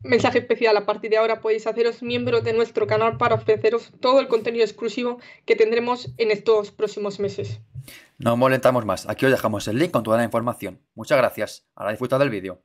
mensaje especial: a partir de ahora podéis haceros miembros de nuestro canal para ofreceros todo el contenido exclusivo que tendremos en estos próximos meses. No molestamos más, aquí os dejamos el link con toda la información. Muchas gracias, ahora disfrutad del vídeo.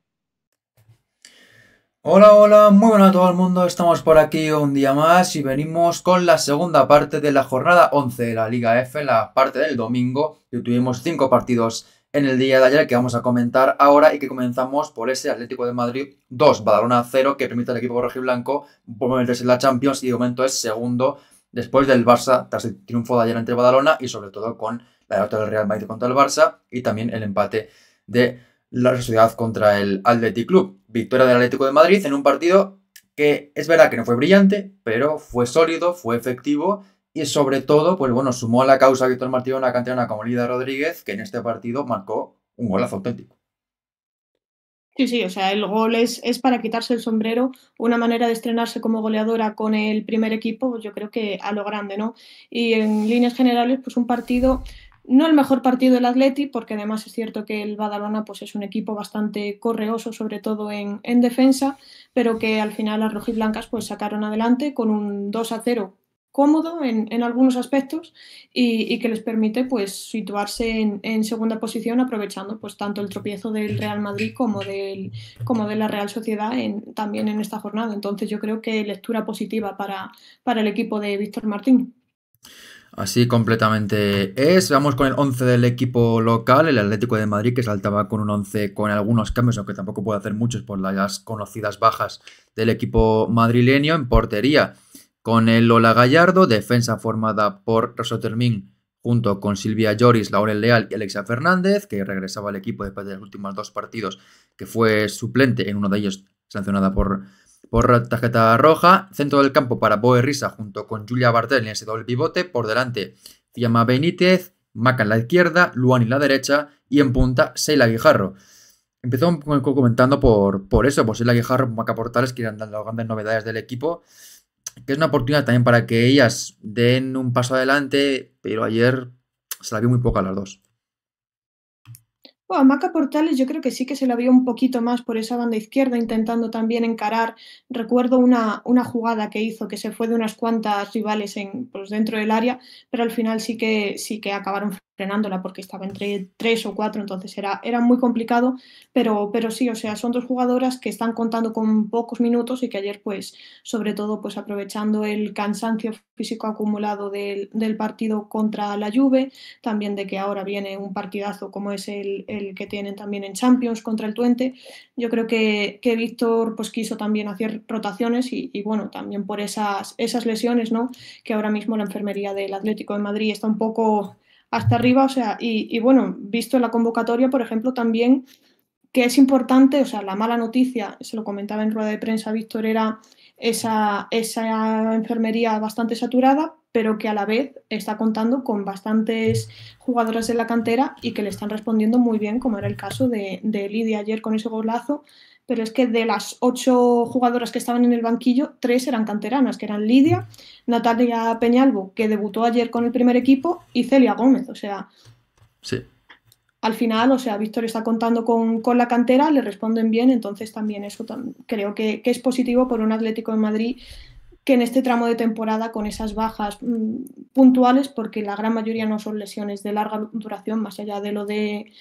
Hola, hola, muy buenas a todo el mundo, estamos por aquí un día más y venimos con la segunda parte de la jornada 11 de la Liga F, la parte del domingo, que tuvimos 5 partidos en el día de ayer que vamos a comentar ahora y que comenzamos por ese Atlético de Madrid 2, Badalona 0, que permite al equipo rojiblanco meterse en la Champions y de momento es segundo después del Barça tras el triunfo de ayer ante Badalona y sobre todo con la derrota del Real Madrid contra el Barça y también el empate de la Sociedad contra el Athletic Club. Victoria del Atlético de Madrid en un partido que es verdad que no fue brillante, pero fue sólido, fue efectivo y sobre todo, pues bueno, sumó a la causa Víctor Martín una canterana como Lida Rodríguez, que en este partido marcó un golazo auténtico. Sí, sí, o sea, el gol es para quitarse el sombrero, una manera de estrenarse como goleadora con el primer equipo, pues yo creo que a lo grande, ¿no? Y en líneas generales, pues un partido, no el mejor partido del Atleti, porque además es cierto que el Badalona pues es un equipo bastante correoso, sobre todo en defensa, pero que al final las rojiblancas pues sacaron adelante con un 2-0 cómodo en algunos aspectos y que les permite pues situarse en segunda posición aprovechando pues tanto el tropiezo del Real Madrid como de la Real Sociedad también en esta jornada. Entonces yo creo que lectura positiva para el equipo de Víctor Martín. Así completamente es. Vamos con el 11 del equipo local, el Atlético de Madrid, que saltaba con un 11 con algunos cambios, aunque tampoco puede hacer muchos por las conocidas bajas del equipo madrileño. En portería, con el Lola Gallardo, defensa formada por Rosotermín junto con Silvia Lloris, Laurel Leal y Alexia Fernández, que regresaba al equipo después de los últimos 2 partidos, que fue suplente en uno de ellos, sancionada por tarjeta roja. Centro del campo para Boe Risa junto con Julia Bartel en ese doble pivote. Por delante, Fiamma Benítez, Maca en la izquierda, Luan en la derecha y en punta, Seila Guijarro. Empezó comentando por eso, por Seila Guijarro, Maca Portales, que eran las grandes novedades del equipo, que es una oportunidad también para que ellas den un paso adelante, pero ayer se la vio muy poca a las dos. Bueno, a Maca Portales yo creo que sí que se la vio un poquito más por esa banda izquierda, intentando también encarar. Recuerdo una jugada que hizo que se fue de unas cuantas rivales pues dentro del área, pero al final sí que acabaron frenándola porque estaba entre 3 o 4, entonces era muy complicado, pero sí, o sea, son dos jugadoras que están contando con pocos minutos y que ayer, pues, sobre todo, pues aprovechando el cansancio físico acumulado del partido contra la Juve, también de que ahora viene un partidazo como es el que tienen también en Champions contra el Twente. Yo creo que Víctor pues quiso también hacer rotaciones y bueno, también por esas lesiones, ¿no? Que ahora mismo la enfermería del Atlético de Madrid está un poco hasta arriba, o sea, y bueno, visto la convocatoria, por ejemplo, también que es importante, o sea, la mala noticia, se lo comentaba en rueda de prensa Víctor, era esa enfermería bastante saturada, pero que a la vez está contando con bastantes jugadoras de la cantera y que le están respondiendo muy bien, como era el caso de Lidia ayer con ese golazo. Pero es que de las 8 jugadoras que estaban en el banquillo, 3 eran canteranas, que eran Lidia, Natalia Peñalvo, que debutó ayer con el primer equipo, y Celia Gómez. O sea, Sí. al final, o sea, Víctor está contando con la cantera, le responden bien, entonces también eso creo que es positivo por un Atlético de Madrid que en este tramo de temporada, con esas bajas puntuales, porque la gran mayoría no son lesiones de larga duración, más allá de lo de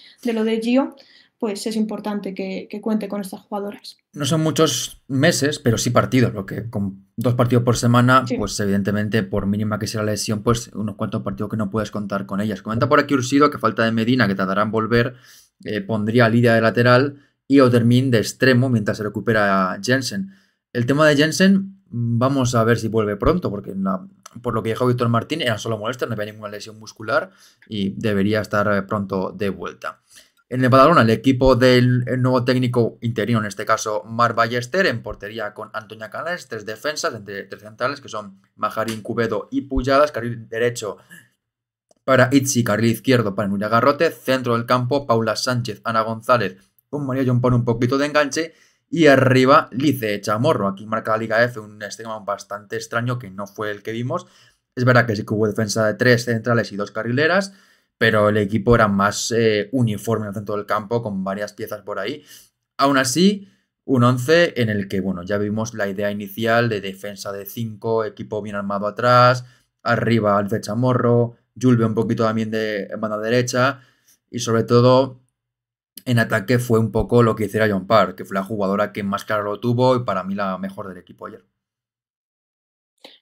Gio, pues es importante que cuente con estas jugadoras. No son muchos meses, pero sí partidos, lo que con 2 partidos por semana, Sí. pues evidentemente, por mínima que sea la lesión, pues unos cuantos partidos que no puedes contar con ellas. Comenta por aquí Ursido que a falta de Medina, que tardará en volver, pondría a Lidia de lateral y Odermin de extremo mientras se recupera Jensen. El tema de Jensen, vamos a ver si vuelve pronto, porque por lo que dijo Víctor Martín, era solo molestia, no había ninguna lesión muscular y debería estar pronto de vuelta. En el Badalona, el equipo del nuevo técnico interino, en este caso Mar Ballester, en portería con Antonia Canales, 3 defensas, entre 3 centrales, que son Majarín, Cubedo y Pujadas, carril derecho para Itzi, carril izquierdo para Nuria Garrote, centro del campo, Paula Sánchez, Ana González, con María John por un poquito de enganche, y arriba Lice Chamorro. Aquí marca la Liga F un esquema bastante extraño que no fue el que vimos. Es verdad que sí que hubo defensa de 3 centrales y 2 carrileras, pero el equipo era más uniforme en el centro del campo, con varias piezas por ahí. Aún así, Un 11 en el que, bueno, ya vimos la idea inicial de defensa de 5, equipo bien armado atrás, arriba Alfred Chamorro, Julve un poquito también de banda derecha y sobre todo en ataque fue un poco lo que hiciera John Parr, que fue la jugadora que más claro lo tuvo y para mí la mejor del equipo ayer.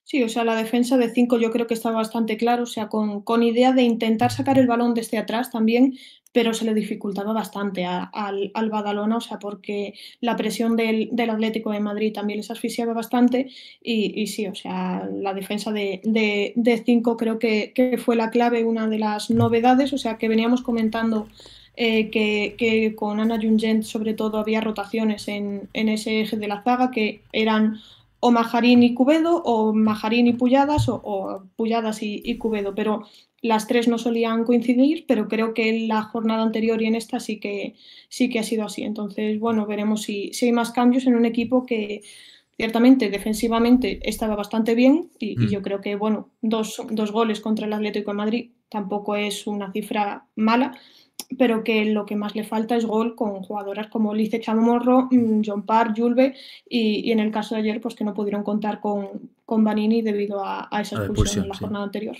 Sí, o sea, la defensa de 5 yo creo que está bastante claro, o sea, con idea de intentar sacar el balón desde atrás también, pero se le dificultaba bastante al Badalona, o sea, porque la presión del Atlético de Madrid también les asfixiaba bastante y sí, o sea, la defensa de 5 creo que fue la clave, una de las novedades, o sea, que veníamos comentando que con Ana Jungent sobre todo había rotaciones en ese eje de la zaga que eran o Majarín y Cubedo, o Majarín y Pulladas, o Pulladas y Cubedo, pero las tres no solían coincidir, pero creo que en la jornada anterior y en esta sí que ha sido así. Entonces, bueno, veremos si hay más cambios en un equipo que ciertamente defensivamente estaba bastante bien y yo creo que, bueno, dos goles contra el Atlético de Madrid tampoco es una cifra mala, pero que lo que más le falta es gol con jugadoras como Lice Chamorro, John Parr, Julve y en el caso de ayer pues que no pudieron contar con Vanini debido a esa expulsión en la jornada anterior.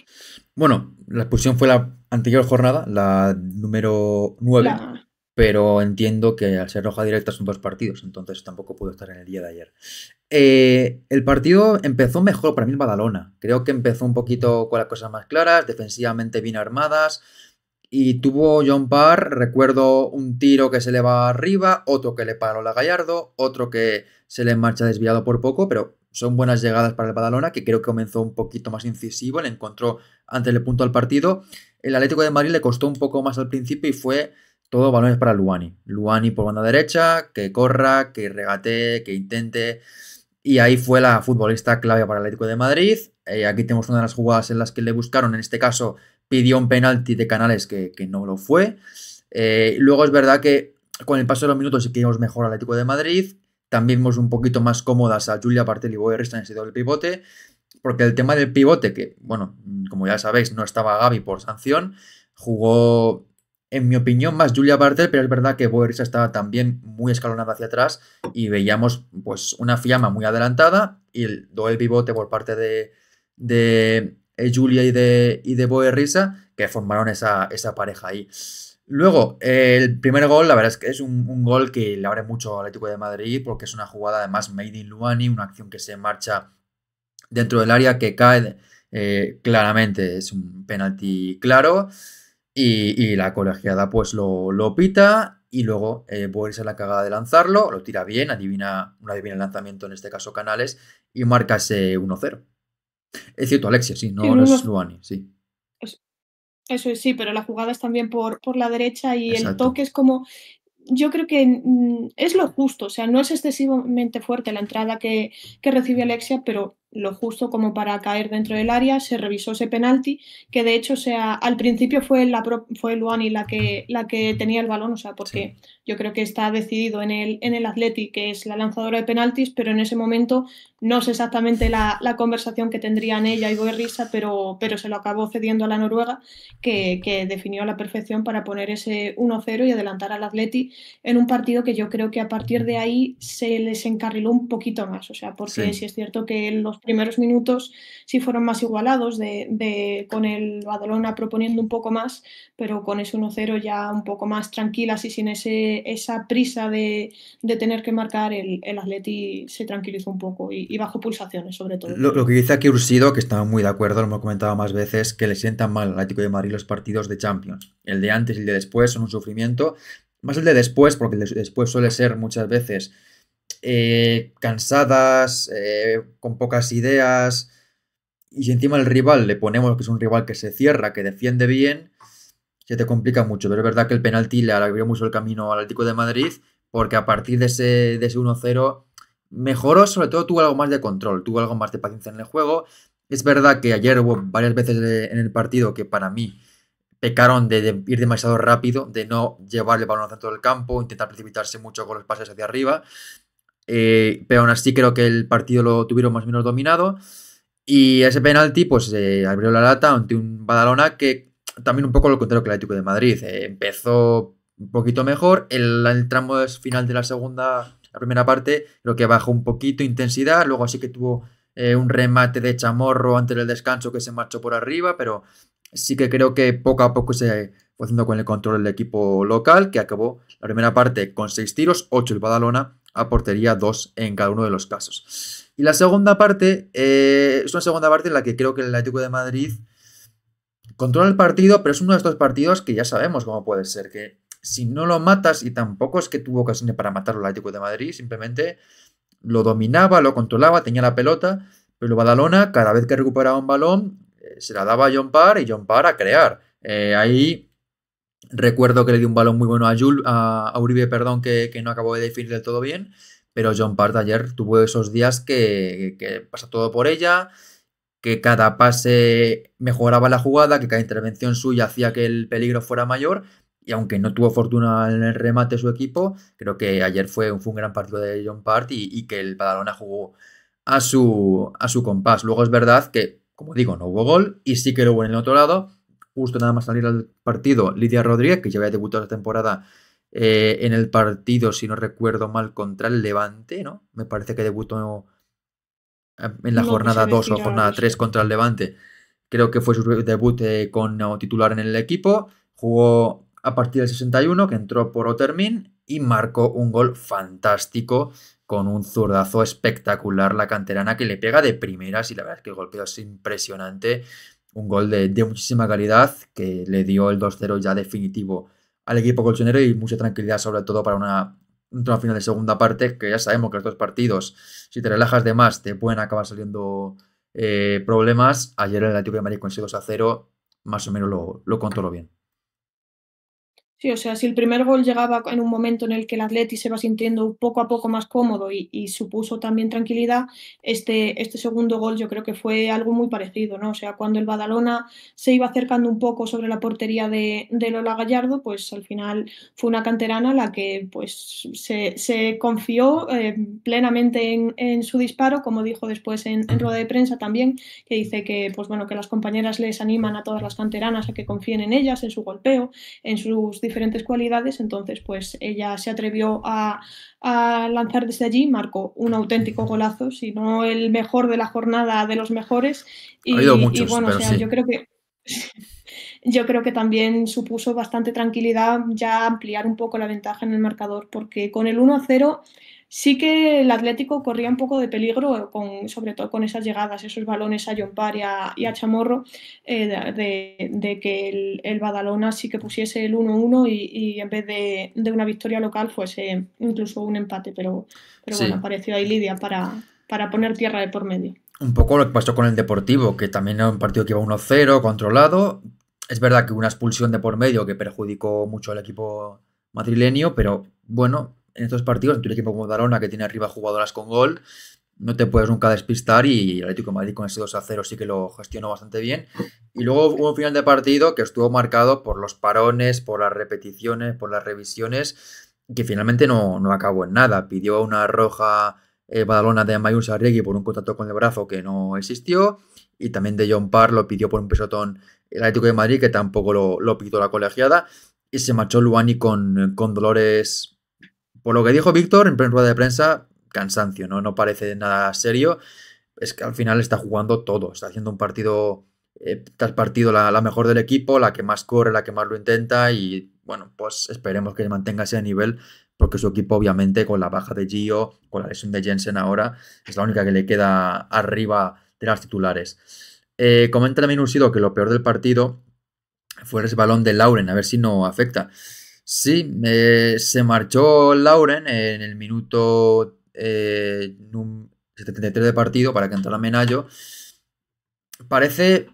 Bueno, la expulsión fue la anterior jornada, la número 9, pero entiendo que al ser roja directa son 2 partidos, entonces tampoco pudo estar en el día de ayer. El partido empezó mejor para mí el Badalona, creo que empezó un poquito con las cosas más claras, defensivamente bien armadas. Y tuvo John Parr, recuerdo un tiro que se le va arriba, otro que le paró la Gallardo, otro que se le marcha desviado por poco, pero son buenas llegadas para el Badalona, que creo que comenzó un poquito más incisivo, le encontró antes el punto al partido. El Atlético de Madrid le costó un poco más al principio y fue todo balones para Luani. Luani por banda derecha, que corra, que regatee, que intente. Y ahí fue la futbolista clave para el Atlético de Madrid. Aquí tenemos una de las jugadas en las que le buscaron, en este caso pidió un penalti de Canales que no lo fue. Luego es verdad que con el paso de los minutos sí que vimos mejor al Atlético de Madrid. También vimos un poquito más cómodas a Julia Bartel y Boerrista en ese doble pivote. Porque el tema del pivote, que bueno, como ya sabéis, no estaba Gaby por sanción, jugó, en mi opinión, más Julia Bartel, pero es verdad que Boerrista estaba también muy escalonada hacia atrás y veíamos pues una Fiamma muy adelantada y el doble pivote por parte de Julia y de Boerrisa, que formaron esa pareja ahí. Luego, el primer gol, la verdad es que es un gol que le abre mucho al Atlético de Madrid, porque es una jugada además made in Luani, una acción que se marcha dentro del área, que cae claramente, es un penalti claro, y la colegiada pues lo pita, y luego Boerrisa la cagada de lanzarlo, lo tira bien, no adivina el lanzamiento, en este caso Canales, y marca ese 1-0. Es cierto, Alexia, sí, no es Luani, sí. Eso es, sí, pero la jugada es también por la derecha y exacto. El toque es como, yo creo que es lo justo, o sea, no es excesivamente fuerte la entrada que recibe Alexia, pero lo justo como para caer dentro del área. Se revisó ese penalti, que de hecho, o sea, al principio fue Luani la que tenía el balón, o sea, porque sí. Yo creo que está decidido en el Athletic, que es la lanzadora de penaltis, pero en ese momento no sé exactamente la conversación que tendrían ella y Boerrisa, pero se lo acabó cediendo a la noruega, que definió a la perfección para poner ese 1-0 y adelantar al Athletic en un partido que yo creo que a partir de ahí se les encarriló un poquito más, o sea, porque sí es cierto que los primeros minutos sí fueron más igualados, con el Badalona proponiendo un poco más, pero con ese 1-0 ya un poco más tranquilas y sin esa prisa de tener que marcar, el Athletic se tranquilizó un poco y bajó pulsaciones sobre todo. Lo que dice aquí Ursido, que estaba muy de acuerdo, lo hemos comentado más veces, que le sientan mal al Atlético de Madrid los partidos de Champions. El de antes y el de después son un sufrimiento. Más el de después, porque el de después suele ser muchas veces cansadas, con pocas ideas. Y si encima el rival le ponemos que es un rival que se cierra, que defiende bien, se te complica mucho. Pero es verdad que el penalti le abrió mucho el camino al Atlético de Madrid, porque a partir de ese 1-0 mejoró, sobre todo tuvo algo más de control, tuvo algo más de paciencia en el juego. Es verdad que ayer hubo varias veces en el partido que para mí pecaron de ir demasiado rápido, de no llevar el balón al centro del campo, intentar precipitarse mucho con los pases hacia arriba. Pero aún así creo que el partido lo tuvieron más o menos dominado. Y ese penalti pues abrió la lata ante un Badalona que también un poco lo contrario que el Atlético de Madrid. Empezó un poquito mejor. El tramo final de la segunda La primera parte creo que bajó un poquito intensidad, luego sí que tuvo un remate de Chamorro antes del descanso que se marchó por arriba, pero sí que creo que poco a poco se fue haciendo con el control del equipo local, que acabó la primera parte con 6 tiros, 8 el Badalona, a portería 2 en cada uno de los casos. Y la segunda parte es una segunda parte en la que creo que el Atlético de Madrid controla el partido, pero es uno de estos partidos que ya sabemos cómo puede ser, que si no lo matas, y tampoco es que tuvo ocasiones para matarlo el Atlético de Madrid, simplemente lo dominaba, lo controlaba, tenía la pelota, pero el Badalona cada vez que recuperaba un balón se la daba a John Parr y John Parr a crear. Ahí recuerdo que le dio un balón muy bueno a Uribe, perdón, que no acabó de definir del todo bien, pero John Parr ayer tuvo esos días que pasa todo por ella, que cada pase mejoraba la jugada, que cada intervención suya hacía que el peligro fuera mayor, y aunque no tuvo fortuna en el remate su equipo, creo que ayer fue un gran partido de John Parr y que el Badalona jugó a su compás. Luego es verdad que, como digo, no hubo gol y sí que lo hubo en el otro lado. Justo nada más salir al partido, Lidia Rodríguez, que ya había debutado esta temporada en el partido, si no recuerdo mal, contra el Levante, ¿no? Me parece que debutó en la jornada 2 o jornada 3 contra el Levante. Creo que fue su debut con titular en el equipo. Jugó a partir del 61, que entró por Otermin y marcó un gol fantástico con un zurdazo espectacular, la canterana, que le pega de primeras, y la verdad es que el golpeo es impresionante. Un gol de muchísima calidad que le dio el 2-0 ya definitivo al equipo colchonero y mucha tranquilidad, sobre todo para una final de segunda parte, que ya sabemos que los dos partidos, si te relajas de más, te pueden acabar saliendo problemas. Ayer el Atlético de Madrid con ese 2-0 más o menos lo controló bien. Sí, o sea, si el primer gol llegaba en un momento en el que el Atleti se va sintiendo poco a poco más cómodo y supuso también tranquilidad, este segundo gol yo creo que fue algo muy parecido, ¿no? O sea, cuando el Badalona se iba acercando un poco sobre la portería de Lola Gallardo, pues al final fue una canterana la que pues se confió plenamente en su disparo, como dijo después en rueda de prensa también, que dice que, pues bueno, que las compañeras les animan a todas las canteranas a que confíen en ellas, en su golpeo, en sus diferentes cualidades. Entonces pues ella se atrevió a lanzar desde allí, marcó un auténtico golazo, si no el mejor de la jornada, de los mejores, Ha habido muchos, y bueno, o sea, sí. yo creo que también supuso bastante tranquilidad ya ampliar un poco la ventaja en el marcador, porque con el 1-0 sí que el Atlético corría un poco de peligro, sobre todo con esas llegadas, esos balones a John Parr y a Chamorro, de que el Badalona sí que pusiese el 1-1 y en vez de una victoria local fuese incluso un empate, pero Sí. bueno, apareció ahí Lidia para poner tierra de por medio. Un poco lo que pasó con el Deportivo, que también era un partido que iba 1-0, controlado. Es verdad que hubo una expulsión de por medio que perjudicó mucho al equipo madrileño, pero bueno, en estos partidos, en tu equipo como Badalona, que tiene arriba jugadoras con gol, no te puedes nunca despistar, y el Atlético de Madrid con ese 2-0 sí que lo gestionó bastante bien. Y luego hubo un final de partido que estuvo marcado por los parones, por las repeticiones, por las revisiones, que finalmente no acabó en nada. Pidió una roja Badalona de Mayun Sarriegui por un contacto con el brazo que no existió, y también de John Parr lo pidió por un pisotón el Atlético de Madrid, que tampoco lo pidió la colegiada, y se marchó Luani con dolores. Por lo que dijo Víctor en rueda de prensa, cansancio, no parece nada serio. Es que al final está jugando todo, está haciendo un partido tras partido la mejor del equipo, la que más corre, la que más lo intenta, y bueno, pues esperemos que mantenga ese nivel, porque su equipo obviamente con la baja de Gio, con la lesión de Jensen ahora, es la única que le queda arriba de las titulares. Comenta también Ursido que lo peor del partido fue el resbalón de Lauren, a ver si no afecta. Sí, se marchó Lauren en el minuto 73 de partido para que entrara Menayo. Parece,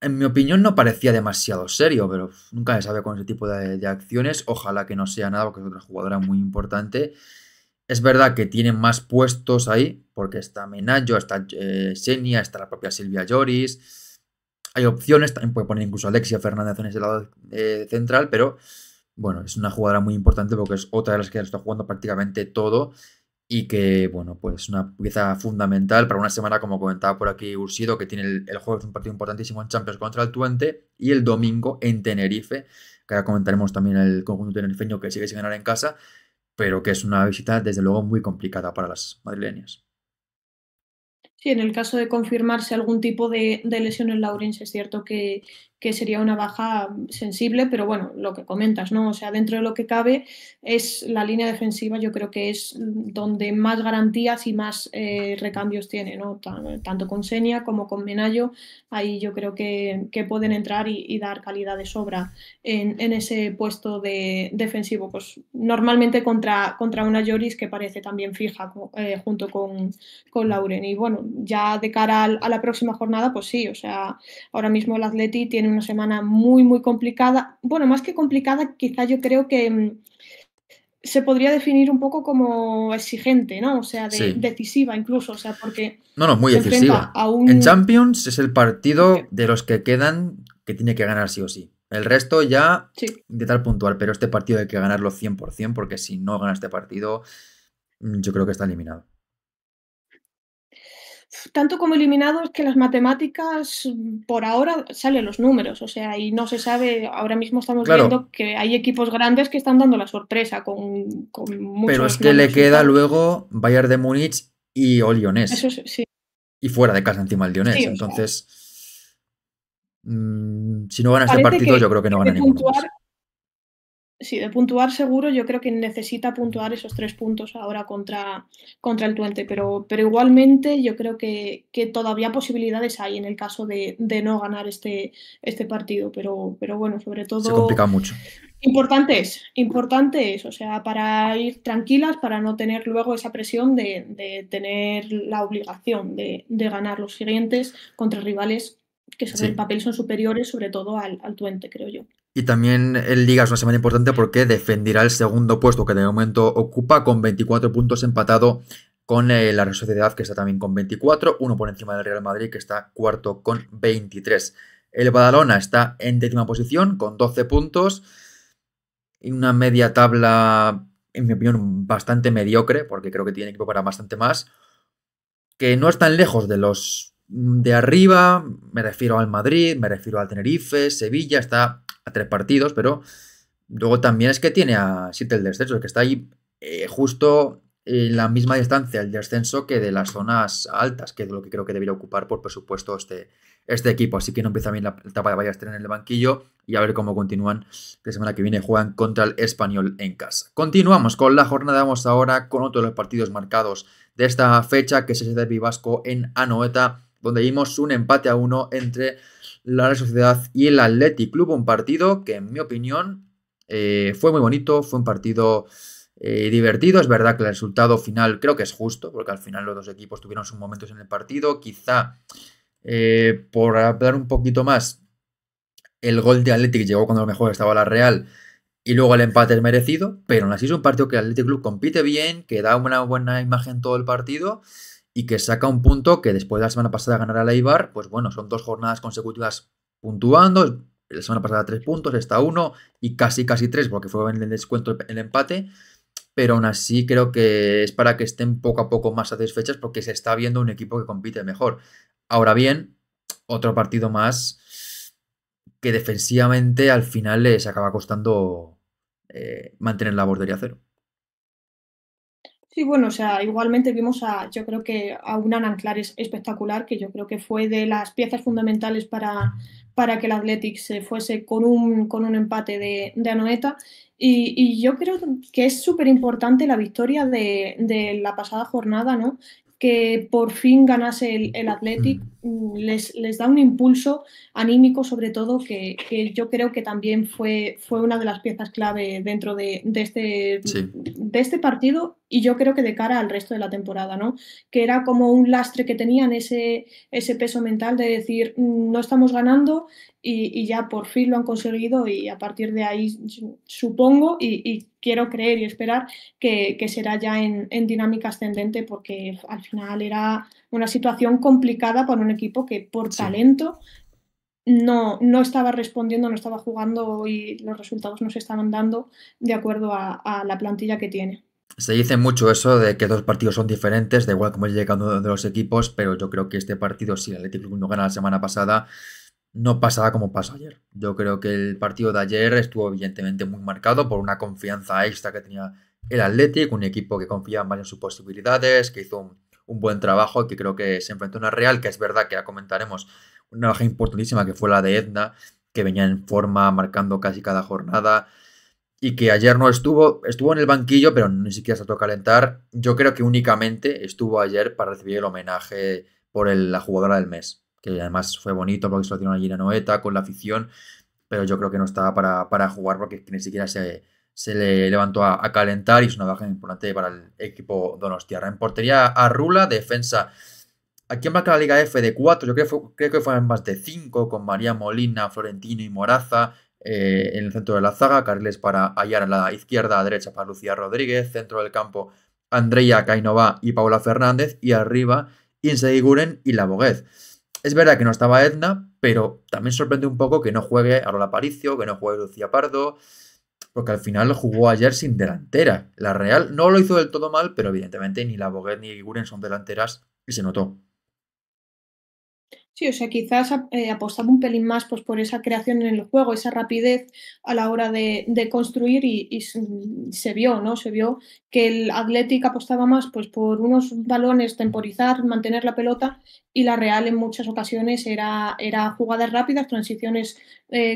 en mi opinión, no parecía demasiado serio, pero nunca se sabe con ese tipo de acciones. Ojalá que no sea nada, porque es otra jugadora muy importante. Es verdad que tienen más puestos ahí, porque está Menayo, está Xenia, está la propia Silvia Lloris. Hay opciones, también puede poner incluso Alexia Fernández en ese lado central, pero bueno, es una jugadora muy importante porque es otra de las que está jugando prácticamente todo, y que, bueno, pues una pieza fundamental para una semana, como comentaba por aquí Ursido, que tiene el jueves un partido importantísimo en Champions contra el Twente, y el domingo en Tenerife, que ahora comentaremos también el conjunto tenerifeño, que sigue sin ganar en casa, pero que es una visita desde luego muy complicada para las madrileñas. Sí, en el caso de confirmarse algún tipo de lesión en Lawrence, es cierto que sería una baja sensible, pero bueno, lo que comentas, ¿no? O sea, dentro de lo que cabe, es la línea defensiva, yo creo que es donde más garantías y más recambios tiene, ¿no? Tanto con Senia como con Menayo, ahí yo creo que pueden entrar y dar calidad de sobra en ese puesto defensivo, pues normalmente contra una Lloris que parece también fija junto con Lauren. Y bueno, ya de cara a la próxima jornada, pues sí, o sea, ahora mismo el Atleti tiene una semana muy, muy complicada. Bueno, más que complicada, quizá yo creo que se podría definir un poco como exigente, ¿no? O sea, Sí. decisiva incluso, o sea, porque No, muy se enfrenta decisiva. a En un... Champions es el partido de los que quedan que tiene que ganar sí o sí. El resto ya Sí. intentar puntual, pero este partido hay que ganarlo 100% porque si no gana este partido, yo creo que está eliminado. Tanto como eliminado es que las matemáticas, por ahora salen los números, o sea, y no se sabe, ahora mismo estamos Claro, viendo que hay equipos grandes que están dando la sorpresa con pero es muchos que buenos le queda resultados. luego Bayern de Múnich y o Eso Lyonés. sí, Y fuera de casa encima el Lyonés. sí, o sea, Entonces, si no gana este parece partido, yo creo que no gana de ninguno puntuar, más. sí, de puntuar seguro, yo creo que necesita puntuar esos 3 puntos ahora contra el Twente, pero igualmente yo creo que todavía posibilidades hay en el caso de no ganar este partido, pero bueno, sobre Se todo complica mucho. importante es, o sea, para ir tranquilas, para no tener luego esa presión de tener la obligación de ganar los siguientes contra rivales que sobre el Sí. papel son superiores, sobre todo al Twente, creo yo. Y también el Liga es una semana importante porque defenderá el segundo puesto que de momento ocupa con 24 puntos empatado con la Real Sociedad que está también con 24, uno por encima del Real Madrid que está cuarto con 23. El Badalona está en décima posición con 12 puntos y una media tabla, en mi opinión, bastante mediocre porque creo que tiene equipo para bastante más, que no están lejos de los de arriba, me refiero al Madrid, me refiero al Tenerife, Sevilla, está a 3 partidos, pero luego también es que tiene a 7 el descenso, que está ahí justo en la misma distancia el descenso que de las zonas altas, que es lo que creo que debería ocupar por presupuesto este equipo. Así que no empieza bien la etapa de Ballester en el banquillo y a ver cómo continúan. La semana que viene juegan contra el Español en casa. Continuamos con la jornada, vamos ahora con otro de los partidos marcados de esta fecha, que es ese derbi vasco en Anoeta, donde vimos un empate a 1 entre la Real Sociedad y el Athletic Club, un partido que en mi opinión fue muy bonito, fue un partido divertido. Es verdad que el resultado final creo que es justo, porque al final los dos equipos tuvieron sus momentos en el partido. Quizá por hablar un poquito más, el gol de Athletic llegó cuando a lo mejor estaba la Real y luego el empate es merecido, pero aún así es un partido que el Athletic Club compite bien, que da una buena imagen todo el partido y que saca un punto que después de la semana pasada ganar al Eibar, pues bueno, son 2 jornadas consecutivas puntuando. La semana pasada 3 puntos, esta 1 y casi 3 porque fue en el descuento el empate, pero aún así creo que es para que estén poco a poco más satisfechas porque se está viendo un equipo que compite mejor. Ahora bien, otro partido más que defensivamente al final les acaba costando mantener la bordería cero. Sí, bueno, o sea, igualmente vimos yo creo que a un Anan espectacular, que yo creo que fue de las piezas fundamentales para que el Athletic se fuese con un empate de Anoeta. Y yo creo que es súper importante la victoria de la pasada jornada, ¿no? Que por fin ganase el Athletic, les da un impulso anímico, sobre todo, que yo creo que también fue una de las piezas clave dentro Sí, de este partido y yo creo que de cara al resto de la temporada, ¿no? Que era como un lastre que tenían ese peso mental de decir, no estamos ganando y ya por fin lo han conseguido y a partir de ahí supongo y quiero creer y esperar que será ya en dinámica ascendente porque al final era una situación complicada para un equipo que por sí. talento no estaba respondiendo, no estaba jugando y los resultados no se estaban dando de acuerdo a la plantilla que tiene. Se dice mucho eso de que 2 partidos son diferentes, da igual cómo llegue cada uno de los equipos, pero yo creo que este partido, si el Athletic Club no gana la semana pasada, no pasará como pasó ayer. Yo creo que el partido de ayer estuvo evidentemente muy marcado por una confianza extra que tenía el Athletic, un equipo que confiaba más en sus posibilidades, que hizo un buen trabajo, que creo que se enfrentó a una Real, que es verdad que ya comentaremos, una baja importantísima que fue la de Edna, que venía en forma marcando casi cada jornada y que ayer no estuvo en el banquillo, pero ni siquiera se trató de calentar. Yo creo que únicamente estuvo ayer para recibir el homenaje por la jugadora del mes, que además fue bonito porque se lo dieron allí en Anoeta con la afición, pero yo creo que no estaba para jugar porque ni siquiera se le levantó a calentar y es una baja importante para el equipo donostiarra. En portería a Rula, defensa. Aquí en marca la Liga F de 4, yo creo que fueron más de 5, con María Molina, Florentino y Moraza en el centro de la zaga, carriles para Ayar a la izquierda, a derecha para Lucía Rodríguez, centro del campo Andreia Cainova y Paula Fernández, y arriba Inse Guren y Laboguez. Es verdad que no estaba Edna, pero también sorprende un poco que no juegue Arola Paricio, que no juegue Lucía Pardo, porque al final jugó ayer sin delantera. La Real no lo hizo del todo mal, pero evidentemente ni Laboguez ni Guren son delanteras y se notó. Sí, o sea, quizás apostaba un pelín más pues, por esa creación en el juego, esa rapidez a la hora de construir y se vio, ¿no? Se vio que el Athletic apostaba más pues, por unos balones, temporizar, mantener la pelota y la Real en muchas ocasiones era jugadas rápidas, transiciones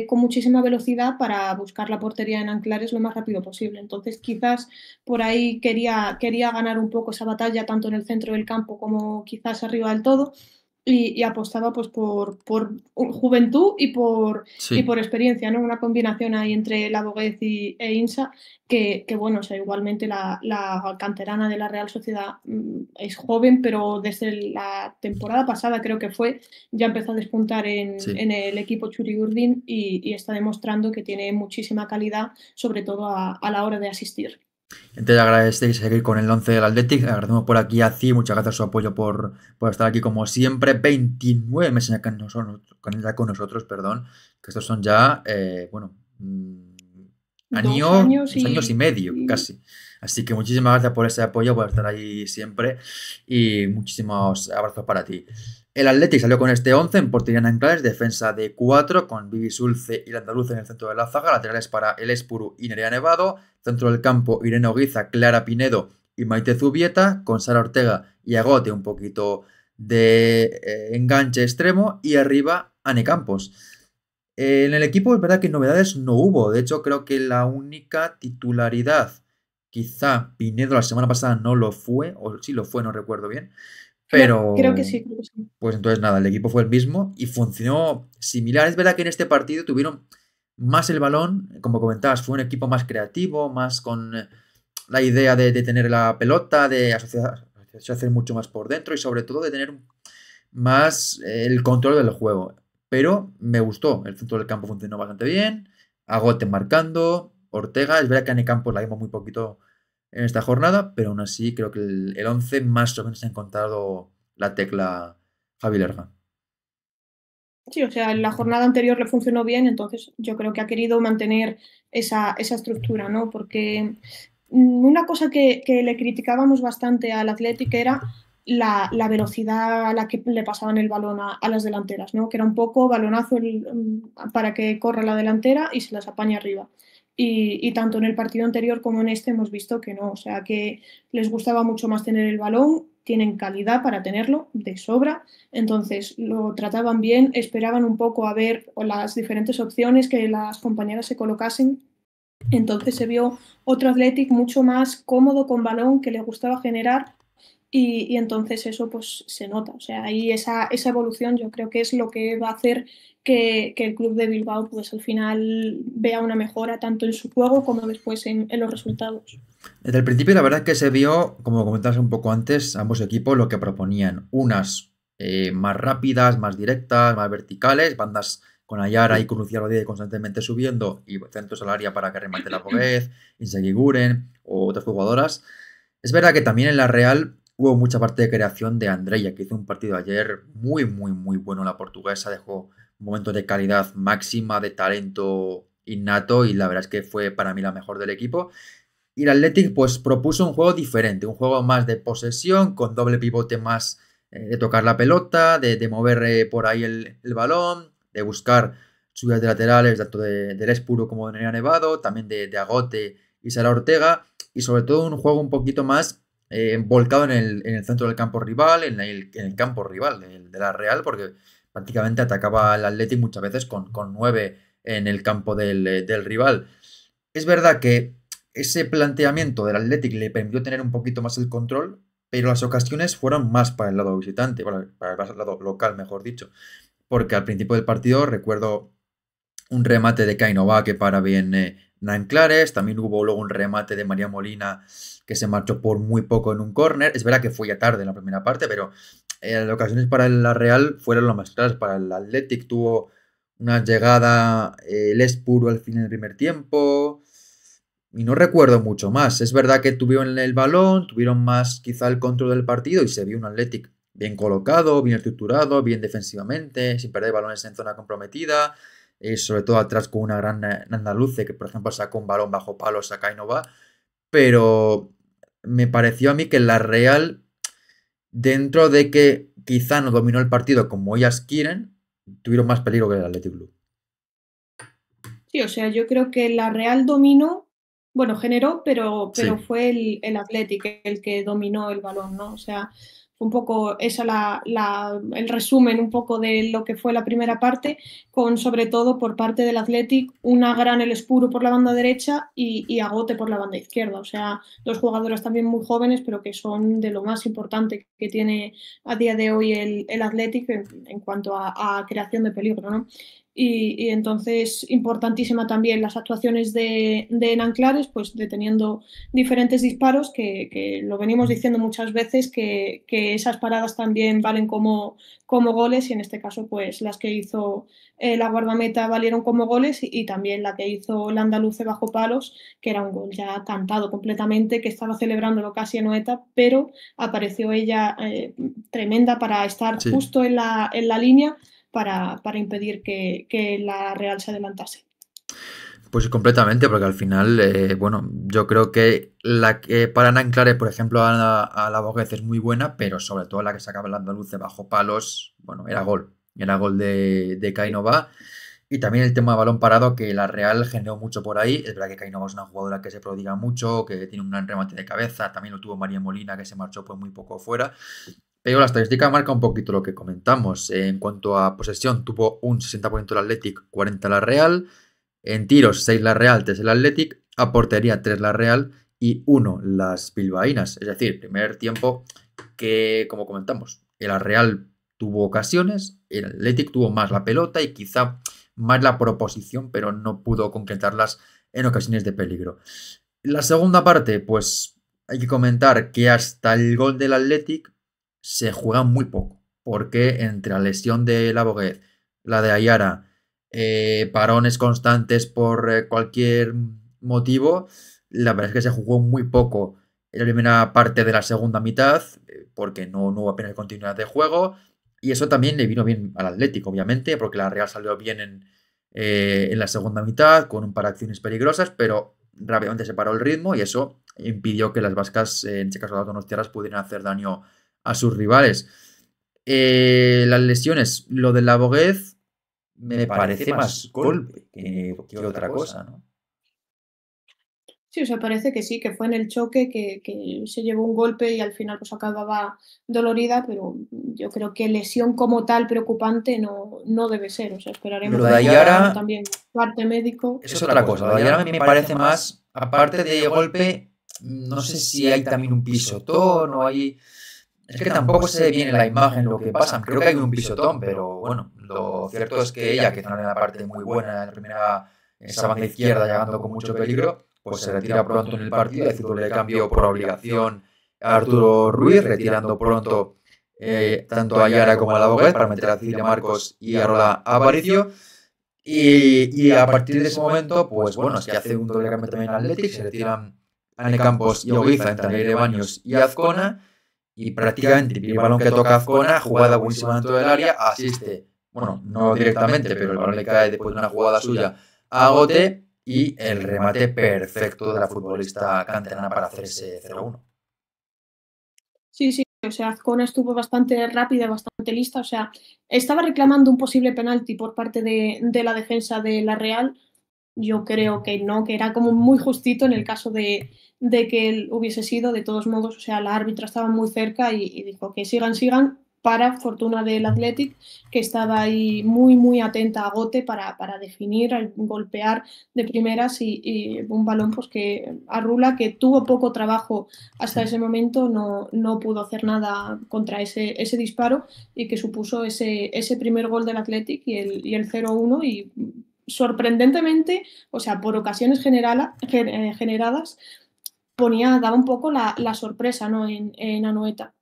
con muchísima velocidad para buscar la portería en anclares lo más rápido posible. Entonces quizás por ahí quería ganar un poco esa batalla tanto en el centro del campo como quizás arriba del todo y apostaba pues por juventud y Sí. por experiencia, ¿no? Una combinación ahí entre Laboguez e Insa, que bueno, o sea, igualmente la canterana de la Real Sociedad es joven, pero desde la temporada pasada creo que fue, ya empezó a despuntar Sí. en el equipo Churi-Urdin y está demostrando que tiene muchísima calidad, sobre todo a la hora de asistir. Entonces agradecer y seguir con el 11 del Athletic. Agradecemos por aquí a Ci, muchas gracias por su apoyo por estar aquí como siempre. 29 meses ya con nosotros, perdón. Que estos son ya, bueno, Dos años 2 años y medio, casi. Así que muchísimas gracias por ese apoyo, por estar ahí siempre. Y muchísimos abrazos para ti. El Athletic salió con este 11 en portería en anclares, defensa de 4 con Vivi Sulce y la Andaluz en el centro de la zaga, laterales para El Espuru y Nerea Nevado, centro del campo Irene Oguiza, Clara Pinedo y Maite Zubieta, con Sara Ortega y Agote un poquito de enganche extremo y arriba Ane Campos. En el equipo es verdad que novedades no hubo, de hecho creo que la única titularidad, quizá Pinedo la semana pasada no lo fue, o sí lo fue, no recuerdo bien, Creo que pero sí, creo que sí. pues entonces nada, el equipo fue el mismo y funcionó similar. Es verdad que en este partido tuvieron más el balón, como comentabas, fue un equipo más creativo, más con la idea de tener la pelota, de asociarse mucho más por dentro y sobre todo de tener más el control del juego. Pero me gustó, el centro del campo funcionó bastante bien, Agote marcando, Ortega, es verdad que Ane Campos la vimos muy poquito en esta jornada, pero aún así creo que el 11 más o menos ha encontrado la tecla Javi Lerma. Sí, o sea, en la jornada anterior le funcionó bien, entonces yo creo que ha querido mantener esa estructura, ¿no? Porque una cosa que le criticábamos bastante al Athletic era la velocidad a la que le pasaban el balón a las delanteras, ¿no? Que era un poco balonazo para que corra la delantera y se las apañe arriba. Y tanto en el partido anterior como en este hemos visto que no, o sea, que les gustaba mucho más tener el balón, tienen calidad para tenerlo de sobra, entonces lo trataban bien, esperaban un poco a ver las diferentes opciones que las compañeras se colocasen. Entonces se vio otro Athletic mucho más cómodo con balón, que le gustaba generar y entonces eso pues se nota. O sea, ahí esa evolución yo creo que es lo que va a hacer que el club de Bilbao pues al final vea una mejora tanto en su juego como después en los resultados. Desde el principio la verdad es que se vio, como comentabas un poco antes, ambos equipos lo que proponían. Unas más rápidas, más directas, más verticales, bandas con Ayara y con Lucía Rodríguez constantemente subiendo y centros al área para que remate la Poguez, Insegui Guren o otras jugadoras. Es verdad que también en la Real hubo mucha parte de creación de Andreia, que hizo un partido ayer muy, muy, muy bueno. La portuguesa dejó un momento de calidad máxima, de talento innato y la verdad es que fue para mí la mejor del equipo. Y el Athletic pues propuso un juego diferente, un juego más de posesión, con doble pivote más de tocar la pelota, de mover por ahí el balón, de buscar subidas de laterales, tanto del Espuro como de Nerea Nevado, también de Agote y Sara Ortega. y sobre todo un juego un poquito más volcado en el centro del campo rival, en el campo rival de la Real, porque prácticamente atacaba al Athletic muchas veces con 9 en el campo del rival. Es verdad que ese planteamiento del Athletic le permitió tener un poquito más el control, pero las ocasiones fueron más para el lado visitante, para el lado local, mejor dicho. Porque al principio del partido recuerdo un remate de Cainova que para bien Nanclares, también hubo luego un remate de María Molina que se marchó por muy poco en un córner. Es verdad que fue ya tarde en la primera parte, pero las ocasiones para la Real fueron lo más claras. Para el Athletic tuvo una llegada Les Puro al fin del primer tiempo. Y no recuerdo mucho más. Es verdad que tuvieron el balón, tuvieron más quizá el control del partido y se vio un Athletic bien colocado, bien estructurado, bien defensivamente, sin perder balones en zona comprometida. Sobre todo atrás con una gran Andaluce que por ejemplo sacó un balón bajo palos a Cainova. Pero me pareció a mí que la Real, dentro de que quizá no dominó el partido como ellas quieren, tuvieron más peligro que el Athletic Club. Sí, o sea, yo creo que la Real dominó, bueno, generó, pero Sí. fue el Athletic el que dominó el balón, ¿no? O sea, fue un poco esa el resumen un poco de lo que fue la primera parte, con sobre todo por parte del Athletic una gran El Espuro por la banda derecha y Agote por la banda izquierda. O sea, dos jugadoras también muy jóvenes, pero que son de lo más importante que tiene a día de hoy el Athletic en cuanto a creación de peligro, ¿no? Y entonces, importantísima también las actuaciones de Nanclares, pues deteniendo diferentes disparos, que lo venimos diciendo muchas veces, que esas paradas también valen como goles, y en este caso, pues las que hizo la guardameta valieron como goles, y también la que hizo la andaluce bajo palos, que era un gol ya cantado completamente, que estaba celebrándolo casi en Noeta, pero apareció ella tremenda para estar Sí. justo en la línea para impedir que la Real se adelantase. Pues completamente, porque al final, bueno, yo creo que la que para Nanclares, por ejemplo, a la Boguez es muy buena, pero sobre todo la que sacaba el andaluz de bajo palos, bueno, era gol. Era gol de Cainova. Y también el tema de balón parado, que la Real generó mucho por ahí. Es verdad que Cainova es una jugadora que se prodiga mucho, que tiene un gran remate de cabeza. También lo tuvo María Molina, que se marchó por muy poco fuera. Pero la estadística marca un poquito lo que comentamos. En cuanto a posesión, tuvo un 60% el Athletic, 40% la Real. En tiros, 6 la Real, 3 el Athletic. A portería, 3 la Real y 1 las bilbaínas. Es decir, primer tiempo que, como comentamos, el Real tuvo ocasiones, el Athletic tuvo más la pelota y quizá más la proposición, pero no pudo concretarlas en ocasiones de peligro. La segunda parte, pues hay que comentar que hasta el gol del Athletic se juega muy poco, porque entre la lesión de la Boguez, la de Ayara, parones constantes por cualquier motivo, la verdad es que se jugó muy poco en la primera parte de la segunda mitad, porque no hubo apenas continuidad de juego, y eso también le vino bien al Atlético, obviamente, porque la Real salió bien en la segunda mitad, con un par de acciones peligrosas, pero rápidamente se paró el ritmo y eso impidió que las vascas, en este caso las donostiarras, pudieran hacer daño a sus rivales. Las lesiones, lo de la Boguez me parece más golpe que otra cosa, ¿no? Sí, o sea, parece que sí, que fue en el choque que se llevó un golpe y al final pues acababa dolorida, pero yo creo que lesión como tal preocupante no debe ser. O sea, esperaremos Lo de que Ayara también parte médico. es otra cosa. Lo de Ayara me parece más, aparte de golpe, no sé si hay también un pisotón o hay... Es que tampoco se ve bien en la imagen lo que pasa. Creo que hay un pisotón, pero bueno, lo cierto es que ella, que es una parte muy buena en la primera, esa banda izquierda llegando con mucho peligro, pues se retira pronto en el partido, decirle de cambio por obligación a Arturo Ruiz, retirando pronto tanto a Yara como a la Boguet para meter a Cilia Marcos y a Rola Aparicio. Y a partir de ese momento, pues bueno, es que hace un doble cambio también en Athletic, se retiran Ane Campos y Oguiza entre Leire Baños y Azcona. Y prácticamente el balón que toca Azcona, jugada buenísima dentro del área, asiste, bueno, no directamente, pero el balón le cae después de una jugada suya a Agote y el remate perfecto de la futbolista canterana para hacer ese 0-1. Sí, sí, o sea, Azcona estuvo bastante rápida, bastante lista, o sea, estaba reclamando un posible penalti por parte de la defensa de la Real, yo creo que no, que era como muy justito en el caso de que él hubiese sido, de todos modos, o sea, la árbitra estaba muy cerca y dijo que sigan, para fortuna del Athletic, que estaba ahí muy, muy atenta a Gote para definir, golpear de primeras y un balón pues que a Rula, que tuvo poco trabajo hasta ese momento, no pudo hacer nada contra ese disparo y que supuso ese primer gol del Athletic y el 0-1 y sorprendentemente, o sea, por ocasiones generadas, daba un poco la sorpresa, ¿no? En Anoeta.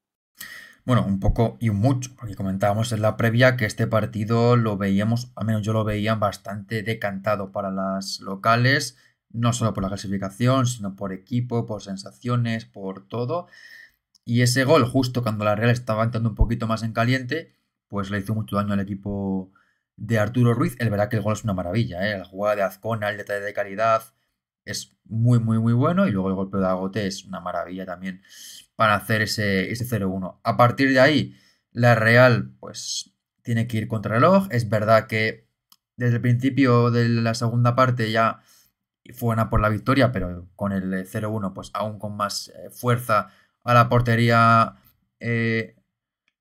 Bueno, un poco y un mucho, porque comentábamos en la previa que este partido lo veíamos, al menos yo lo veía bastante decantado para las locales, no solo por la clasificación, sino por equipo, por sensaciones, por todo. Y ese gol, justo cuando la Real estaba entrando un poquito más en caliente, pues le hizo mucho daño al equipo de Arturo Ruiz. El verdad que el gol es una maravilla, ¿eh? La jugada de Azcona, el detalle de calidad, es muy, muy, muy bueno. Y luego el golpe de Agote es una maravilla también para hacer ese 0-1. A partir de ahí, la Real, pues, tiene que ir contra el reloj. Es verdad que desde el principio de la segunda parte ya fue una por la victoria, pero con el 0-1, pues aún con más fuerza a la portería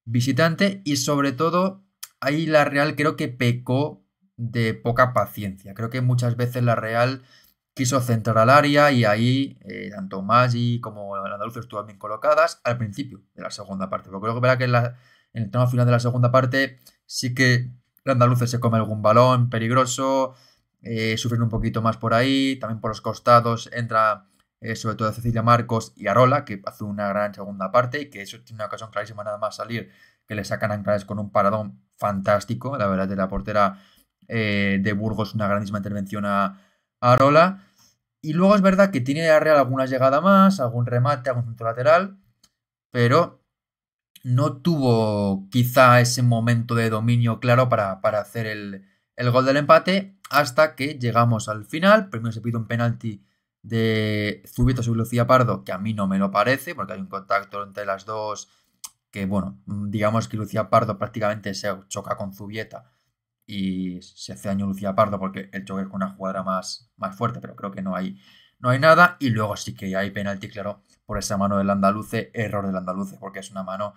visitante. Y sobre todo, ahí la Real creo que pecó de poca paciencia. Creo que muchas veces la Real quiso centrar al área y ahí tanto Maggi como el andaluz estuvieron bien colocadas al principio de la segunda parte. Pero creo que verá que en el tramo final de la segunda parte sí que el andaluz se come algún balón peligroso, sufren un poquito más por ahí, también por los costados entra sobre todo Cecilia Marcos y Arola, que hace una gran segunda parte y que eso tiene una ocasión clarísima nada más salir, que le sacan a Anclares con un paradón fantástico, la verdad de la portera de Burgos, una grandísima intervención a Arola. Y luego es verdad que tiene a Real alguna llegada más, algún remate, algún centro lateral, pero no tuvo quizá ese momento de dominio claro para hacer el gol del empate hasta que llegamos al final. Primero se pide un penalti de Zubieta sobre Lucía Pardo, que a mí no me lo parece, porque hay un contacto entre las dos que, bueno, digamos que Lucía Pardo prácticamente se choca con Zubieta y se hace daño Lucía Pardo porque el choque es con una jugadora más fuerte, pero creo que no hay nada. Y luego sí que hay penalti, claro, por esa mano del andaluce, error del andaluce, porque es una mano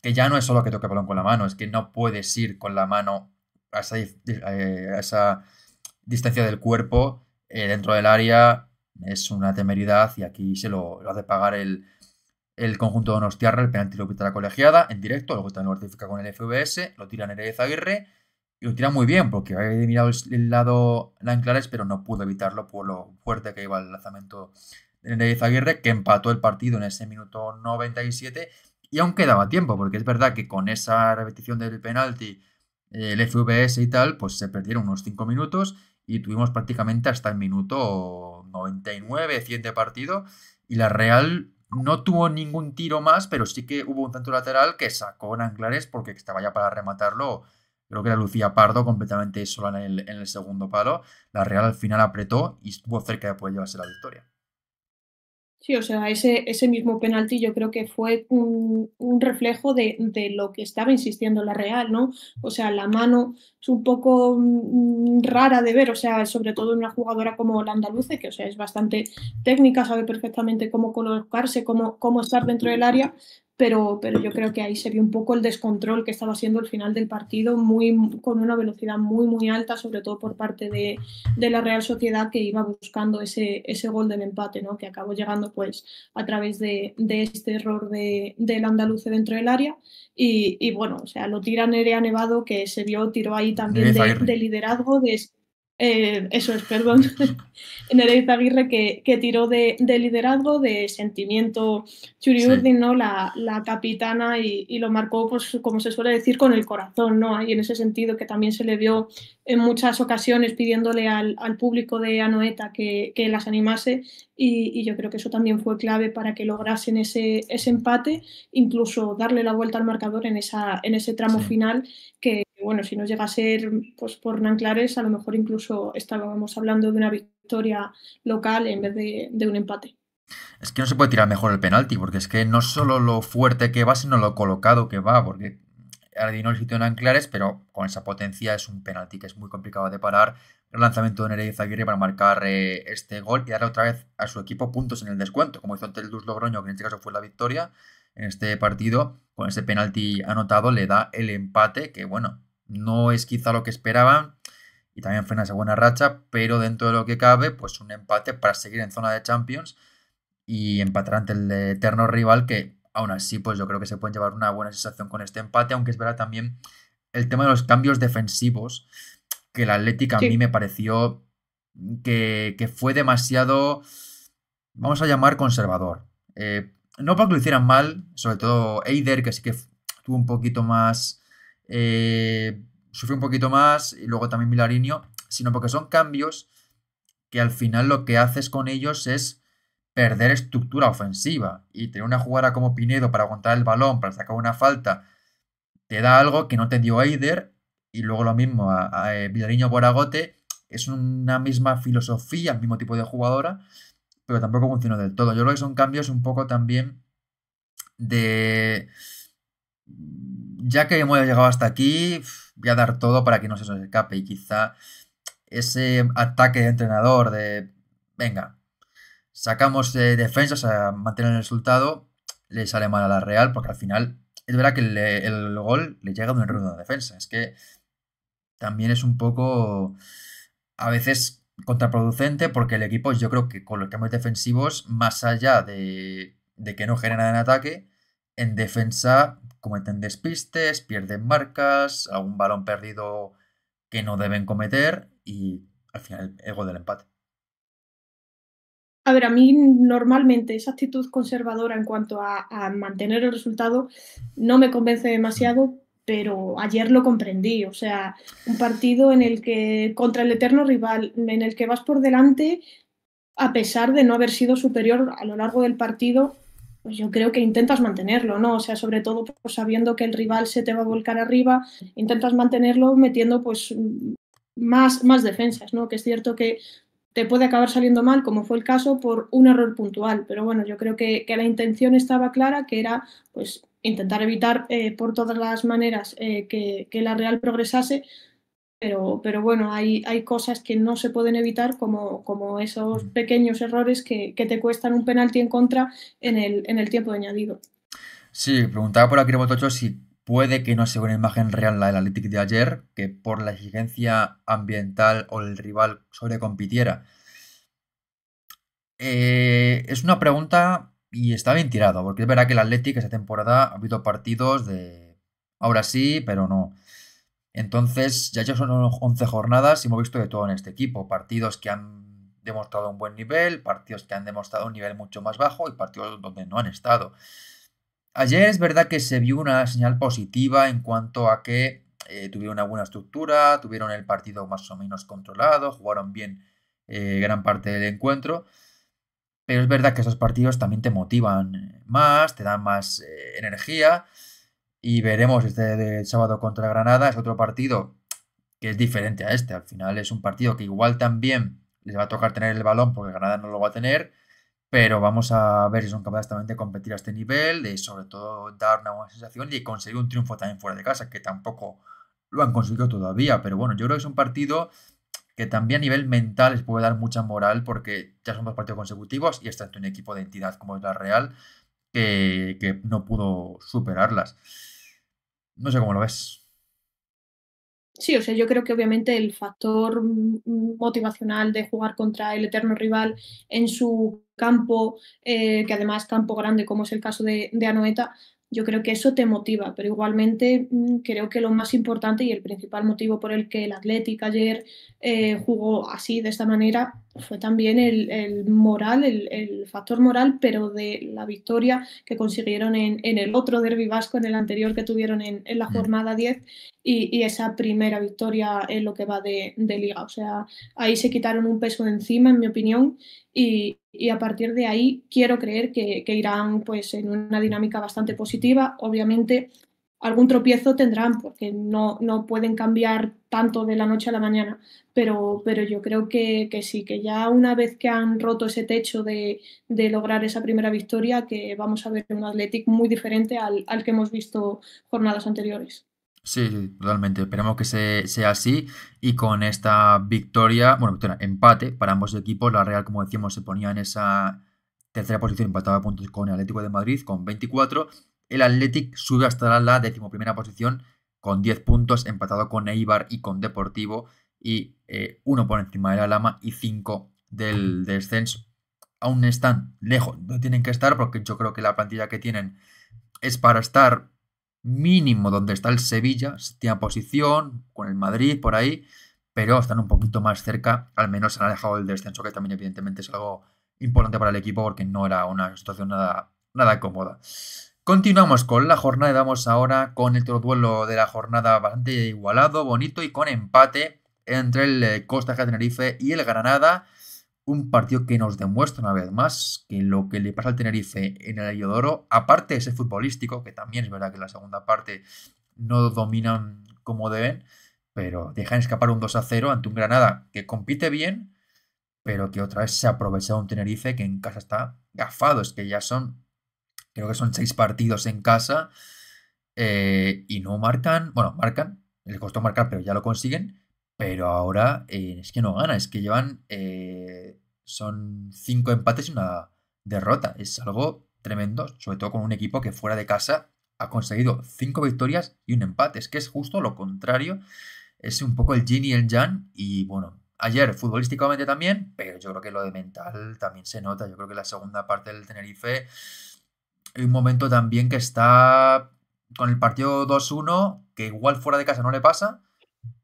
que ya no es solo que toque el balón con la mano, es que no puedes ir con la mano a esa distancia del cuerpo dentro del área, es una temeridad y aquí se lo hace pagar el conjunto de Donostiarra. El penalti lo pita la colegiada en directo, luego también lo certifica con el FVS, lo tira Nerea Aguirre y lo tira muy bien porque había mirado el lado Anclares, pero no pudo evitarlo por lo fuerte que iba el lanzamiento de Nerea Aguirre, que empató el partido en ese minuto 97 y aún quedaba tiempo, porque es verdad que con esa repetición del penalti, el FVS y tal, pues se perdieron unos 5 minutos y tuvimos prácticamente hasta el minuto 99, 100 de partido y la Real no tuvo ningún tiro más, pero sí que hubo un tanto lateral que sacó en Anclares porque estaba ya para rematarlo. Creo que era Lucía Pardo completamente sola en el segundo palo. La Real al final apretó y estuvo cerca de poder llevarse la victoria. Sí, o sea, ese mismo penalti yo creo que fue un reflejo de lo que estaba insistiendo la Real, ¿no? O sea, la mano es un poco rara de ver, o sea, sobre todo en una jugadora como la andaluce, que o sea, es bastante técnica, sabe perfectamente cómo colocarse, cómo estar dentro del área, pero yo creo que ahí se vio un poco el descontrol que estaba siendo el final del partido, con una velocidad muy, muy alta, sobre todo por parte de la Real Sociedad, que iba buscando ese gol del empate, ¿no? Que acabó llegando pues a través de este error del andaluce dentro del área y bueno, o sea, lo tira Nerea Nevado, que se vio, tiró ahí también de liderazgo, eso es, perdón, Nerea Aguirre que tiró de liderazgo, de sentimiento Churiurdin, ¿no? La capitana y lo marcó, pues como se suele decir, con el corazón, ¿no? Y en ese sentido que también se le vio en muchas ocasiones pidiéndole al público de Anoeta que las animase y yo creo que eso también fue clave para que lograsen ese empate, incluso darle la vuelta al marcador en ese tramo final que, bueno, si no llega a ser pues por Nanclares, a lo mejor incluso estábamos hablando de una victoria local en vez de un empate. Es que no se puede tirar mejor el penalti, porque es que no solo lo fuerte que va, sino lo colocado que va, porque adivinó el sitio en Anclares, pero con esa potencia es un penalti que es muy complicado de parar. El lanzamiento de Nereida Aguirre para marcar este gol y darle otra vez a su equipo puntos en el descuento, como hizo ante el Luz Logroño, que en este caso fue la victoria. En este partido, con ese penalti anotado, le da el empate, que bueno, no es quizá lo que esperaban, y también frena esa buena racha, pero dentro de lo que cabe, pues un empate para seguir en zona de Champions y empatar ante el eterno rival, que aún así, pues yo creo que se pueden llevar una buena sensación con este empate, aunque es verdad también el tema de los cambios defensivos, que el Atlético a mí Sí. me pareció que fue demasiado, vamos a llamar, conservador. No porque lo hicieran mal, sobre todo Eider, que sí que tuvo un poquito más, sufrió un poquito más, y luego también Milariño, sino porque son cambios que al final lo que haces con ellos es perder estructura ofensiva y tener una jugada como Pinedo para aguantar el balón, para sacar una falta, te da algo que no te dio Eider, y luego lo mismo a Vilariño Boragote, es una misma filosofía, el mismo tipo de jugadora, pero tampoco funcionó del todo. Yo creo que son cambios un poco también de... Ya que hemos llegado hasta aquí, voy a dar todo para que no se nos escape, y quizá ese ataque de entrenador de, venga, sacamos defensas a mantener el resultado, le sale mal a la Real, porque al final es verdad que el gol le llega de un error de la defensa. Es que también es un poco a veces contraproducente, porque el equipo, yo creo que con los cambios defensivos, más allá de que no genera en ataque, en defensa cometen despistes, pierden marcas, algún balón perdido que no deben cometer, y al final el gol del empate. A ver, a mí normalmente esa actitud conservadora en cuanto a mantener el resultado no me convence demasiado, pero ayer lo comprendí. O sea, un partido en el que, contra el eterno rival, en el que vas por delante, a pesar de no haber sido superior a lo largo del partido, pues yo creo que intentas mantenerlo, ¿no? O sea, sobre todo pues, sabiendo que el rival se te va a volcar arriba, intentas mantenerlo metiendo pues más defensas, ¿no? Que es cierto que te puede acabar saliendo mal, como fue el caso, por un error puntual. Pero bueno, yo creo que la intención estaba clara, que era pues intentar evitar por todas las maneras que la Real progresase, pero bueno, hay cosas que no se pueden evitar, como esos pequeños errores que te cuestan un penalti en contra en el tiempo de añadido. Sí, preguntaba por aquí Rebotocho si puede que no sea una imagen real la del Athletic de ayer, que por la exigencia ambiental o el rival sobrecompitiera. Es una pregunta y está bien tirado, porque es verdad que el Athletic esta temporada ha habido partidos de ahora sí, pero no. Entonces, ya son 11 jornadas y hemos visto de todo en este equipo. Partidos que han demostrado un buen nivel, partidos que han demostrado un nivel mucho más bajo y partidos donde no han estado. Ayer es verdad que se vio una señal positiva en cuanto a que tuvieron una buena estructura, tuvieron el partido más o menos controlado, jugaron bien gran parte del encuentro, pero es verdad que esos partidos también te motivan más, te dan más energía, y veremos este de sábado contra Granada, es otro partido que es diferente a este. Al final es un partido que igual también les va a tocar tener el balón porque Granada no lo va a tener, pero vamos a ver si son capaces también de competir a este nivel, de sobre todo dar una buena sensación y conseguir un triunfo también fuera de casa, que tampoco lo han conseguido todavía. Pero bueno, yo creo que es un partido que también a nivel mental les puede dar mucha moral, porque ya son 2 partidos consecutivos y está ante un equipo de entidad como es la Real, que no pudo superarlas. No sé cómo lo ves. Sí, o sea, yo creo que obviamente el factor motivacional de jugar contra el eterno rival en su campo, que además campo grande, como es el caso de Anoeta, yo creo que eso te motiva, pero igualmente creo que lo más importante y el principal motivo por el que el Athletic ayer jugó así, de esta manera, fue también el moral, el factor moral, pero de la victoria que consiguieron en el otro derbi vasco, en el anterior que tuvieron en la jornada 10, y esa primera victoria en lo que va de liga. O sea, ahí se quitaron un peso de encima, en mi opinión, y a partir de ahí quiero creer que irán pues, en una dinámica bastante positiva. Obviamente algún tropiezo tendrán porque no pueden cambiar tanto de la noche a la mañana, pero yo creo que sí, que ya una vez que han roto ese techo de lograr esa primera victoria, que vamos a ver un Athletic muy diferente al que hemos visto jornadas anteriores. Sí, sí, totalmente. Esperemos que sea así y con esta victoria, bueno, victoria, empate para ambos equipos, la Real, como decíamos, se ponía en esa tercera posición empatada a puntos con el Atlético de Madrid con 24. El Athletic sube hasta la decimoprimera posición con 10 puntos, empatado con Eibar y con Deportivo y uno por encima de la Lama y 5 del descenso. Aún están lejos, no tienen que estar porque yo creo que la plantilla que tienen es para estar mínimo donde está el Sevilla, séptima posición, con el Madrid por ahí, pero están un poquito más cerca, al menos se han alejado del descenso, que también evidentemente es algo importante para el equipo porque no era una situación nada cómoda. Continuamos con la jornada y vamos ahora con el otro duelo de la jornada bastante igualado, bonito y con empate entre el Costa de Tenerife y el Granada. Un partido que nos demuestra una vez más que lo que le pasa al Tenerife en el Heliodoro, aparte de ese futbolístico, que también es verdad que en la segunda parte no dominan como deben, pero dejan escapar un 2-0 ante un Granada que compite bien, pero que otra vez se ha aprovechado un Tenerife que en casa está gafado. Es que ya creo que son 6 partidos en casa y no marcan, bueno, marcan, les costó marcar, pero ya lo consiguen. Pero ahora es que no gana, es que llevan. Son 5 empates y una derrota. Es algo tremendo, sobre todo con un equipo que fuera de casa ha conseguido 5 victorias y un empate. Es que es justo lo contrario. Es un poco el yin y el yang. Y bueno, ayer futbolísticamente también, pero yo creo que lo de mental también se nota. Yo creo que la segunda parte del Tenerife hay un momento también que está con el partido 2-1, que igual fuera de casa no le pasa,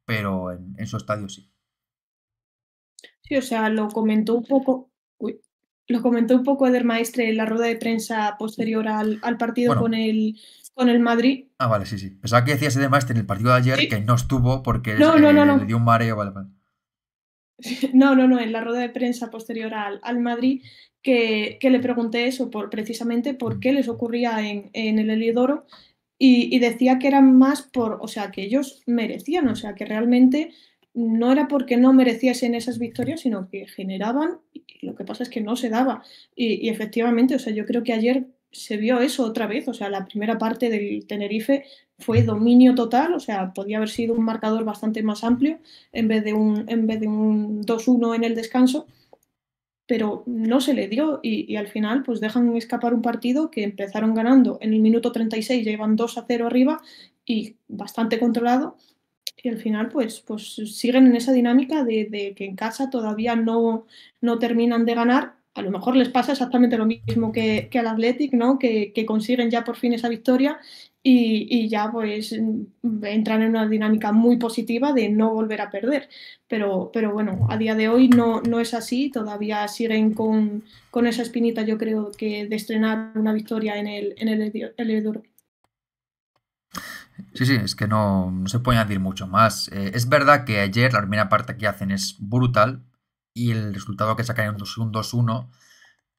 pero en su estadio sí. Sí, o sea, lo comentó un poco, uy, lo comentó un poco Eder Maestre en la rueda de prensa posterior al partido Bueno, con el Madrid. vale, sí, sí. Pensaba que decías además en el partido de ayer que Sí, no estuvo porque no, no, no, le dio no. un mareo, vale, vale. No, no, no, en la rueda de prensa posterior al Madrid, que le pregunté eso precisamente por qué les ocurría en el Heliodoro y decía que eran más o sea, que ellos merecían, o sea, que realmente no era porque no mereciesen esas victorias, sino que generaban y lo que pasa es que no se daba. Y efectivamente, o sea, yo creo que ayer se vio eso otra vez, o sea, la primera parte del Tenerife fue dominio total, o sea, podía haber sido un marcador bastante más amplio en vez de un 2-1 en el descanso, pero no se le dio y al final pues dejan escapar un partido que empezaron ganando en el minuto 36, ya iban 2-0 arriba y bastante controlado y al final pues siguen en esa dinámica de que en casa todavía no terminan de ganar. A lo mejor les pasa exactamente lo mismo que al Athletic, ¿no? Que consiguen ya por fin esa victoria y ya pues entran en una dinámica muy positiva de no volver a perder. Pero bueno, a día de hoy no es así, todavía siguen con esa espinita, yo creo que de estrenar una victoria en el Heliodoro. Sí, sí, es que no se puede añadir mucho más. Es verdad que ayer la primera parte que hacen es brutal y el resultado que sacan es un 2-1,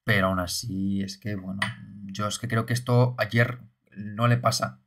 pero aún así es que, bueno, yo es que creo que esto ayer no le pasa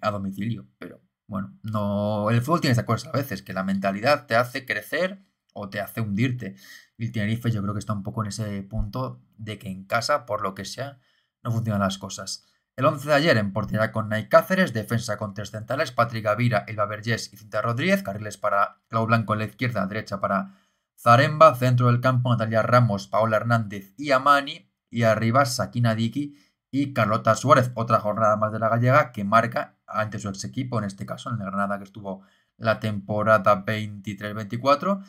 a domicilio, pero bueno, no, el fútbol tiene estas cosas a veces, que la mentalidad te hace crecer o te hace hundirte. Y el Tenerife yo creo que está un poco en ese punto de que en casa, por lo que sea, no funcionan las cosas. El 11 de ayer en portería con Nay Cáceres, defensa con 3 centrales, Patrick Gavira, Elba Vergés y Cinta Rodríguez, carriles para Clau Blanco en la izquierda, derecha para Zaremba, centro del campo Natalia Ramos, Paola Hernández y Amani, y arriba Sakina Diki y Carlota Suárez, otra jornada más de la gallega que marca ante su ex equipo, en este caso en el Granada que estuvo la temporada 23-24.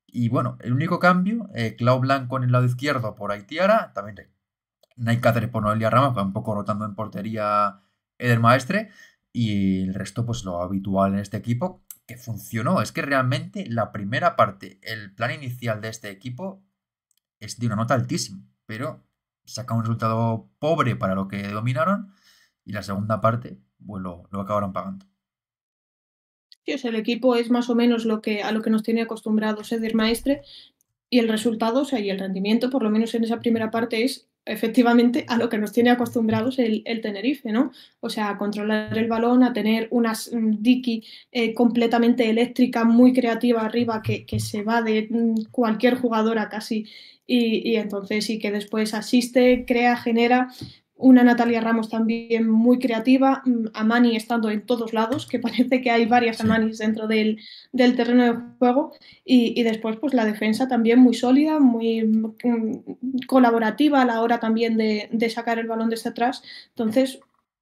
Y bueno, el único cambio, Clau Blanco en el lado izquierdo por Aitiara, también Nay Cáceres por Noelia Ramos, un poco rotando en portería Eder Maestre, y el resto pues lo habitual en este equipo, que funcionó. Es que realmente la primera parte, el plan inicial de este equipo es de una nota altísima, pero saca un resultado pobre para lo que dominaron y la segunda parte pues lo acabaron pagando. Sí, o sea, el equipo es más o menos a lo que nos tiene acostumbrados Eder Maestre y el resultado, o sea, y el rendimiento, por lo menos en esa primera parte, es efectivamente a lo que nos tiene acostumbrados el Tenerife, ¿no? O sea, a controlar el balón, a tener unas Diki completamente eléctrica, muy creativa arriba, que se va de cualquier jugadora casi, y entonces sí que después asiste, crea, genera. una Natalia Ramos también muy creativa, Amani estando en todos lados, que parece que hay varias Amanis dentro del terreno de juego, y después pues la defensa también muy sólida, muy colaborativa a la hora también de sacar el balón desde atrás. Entonces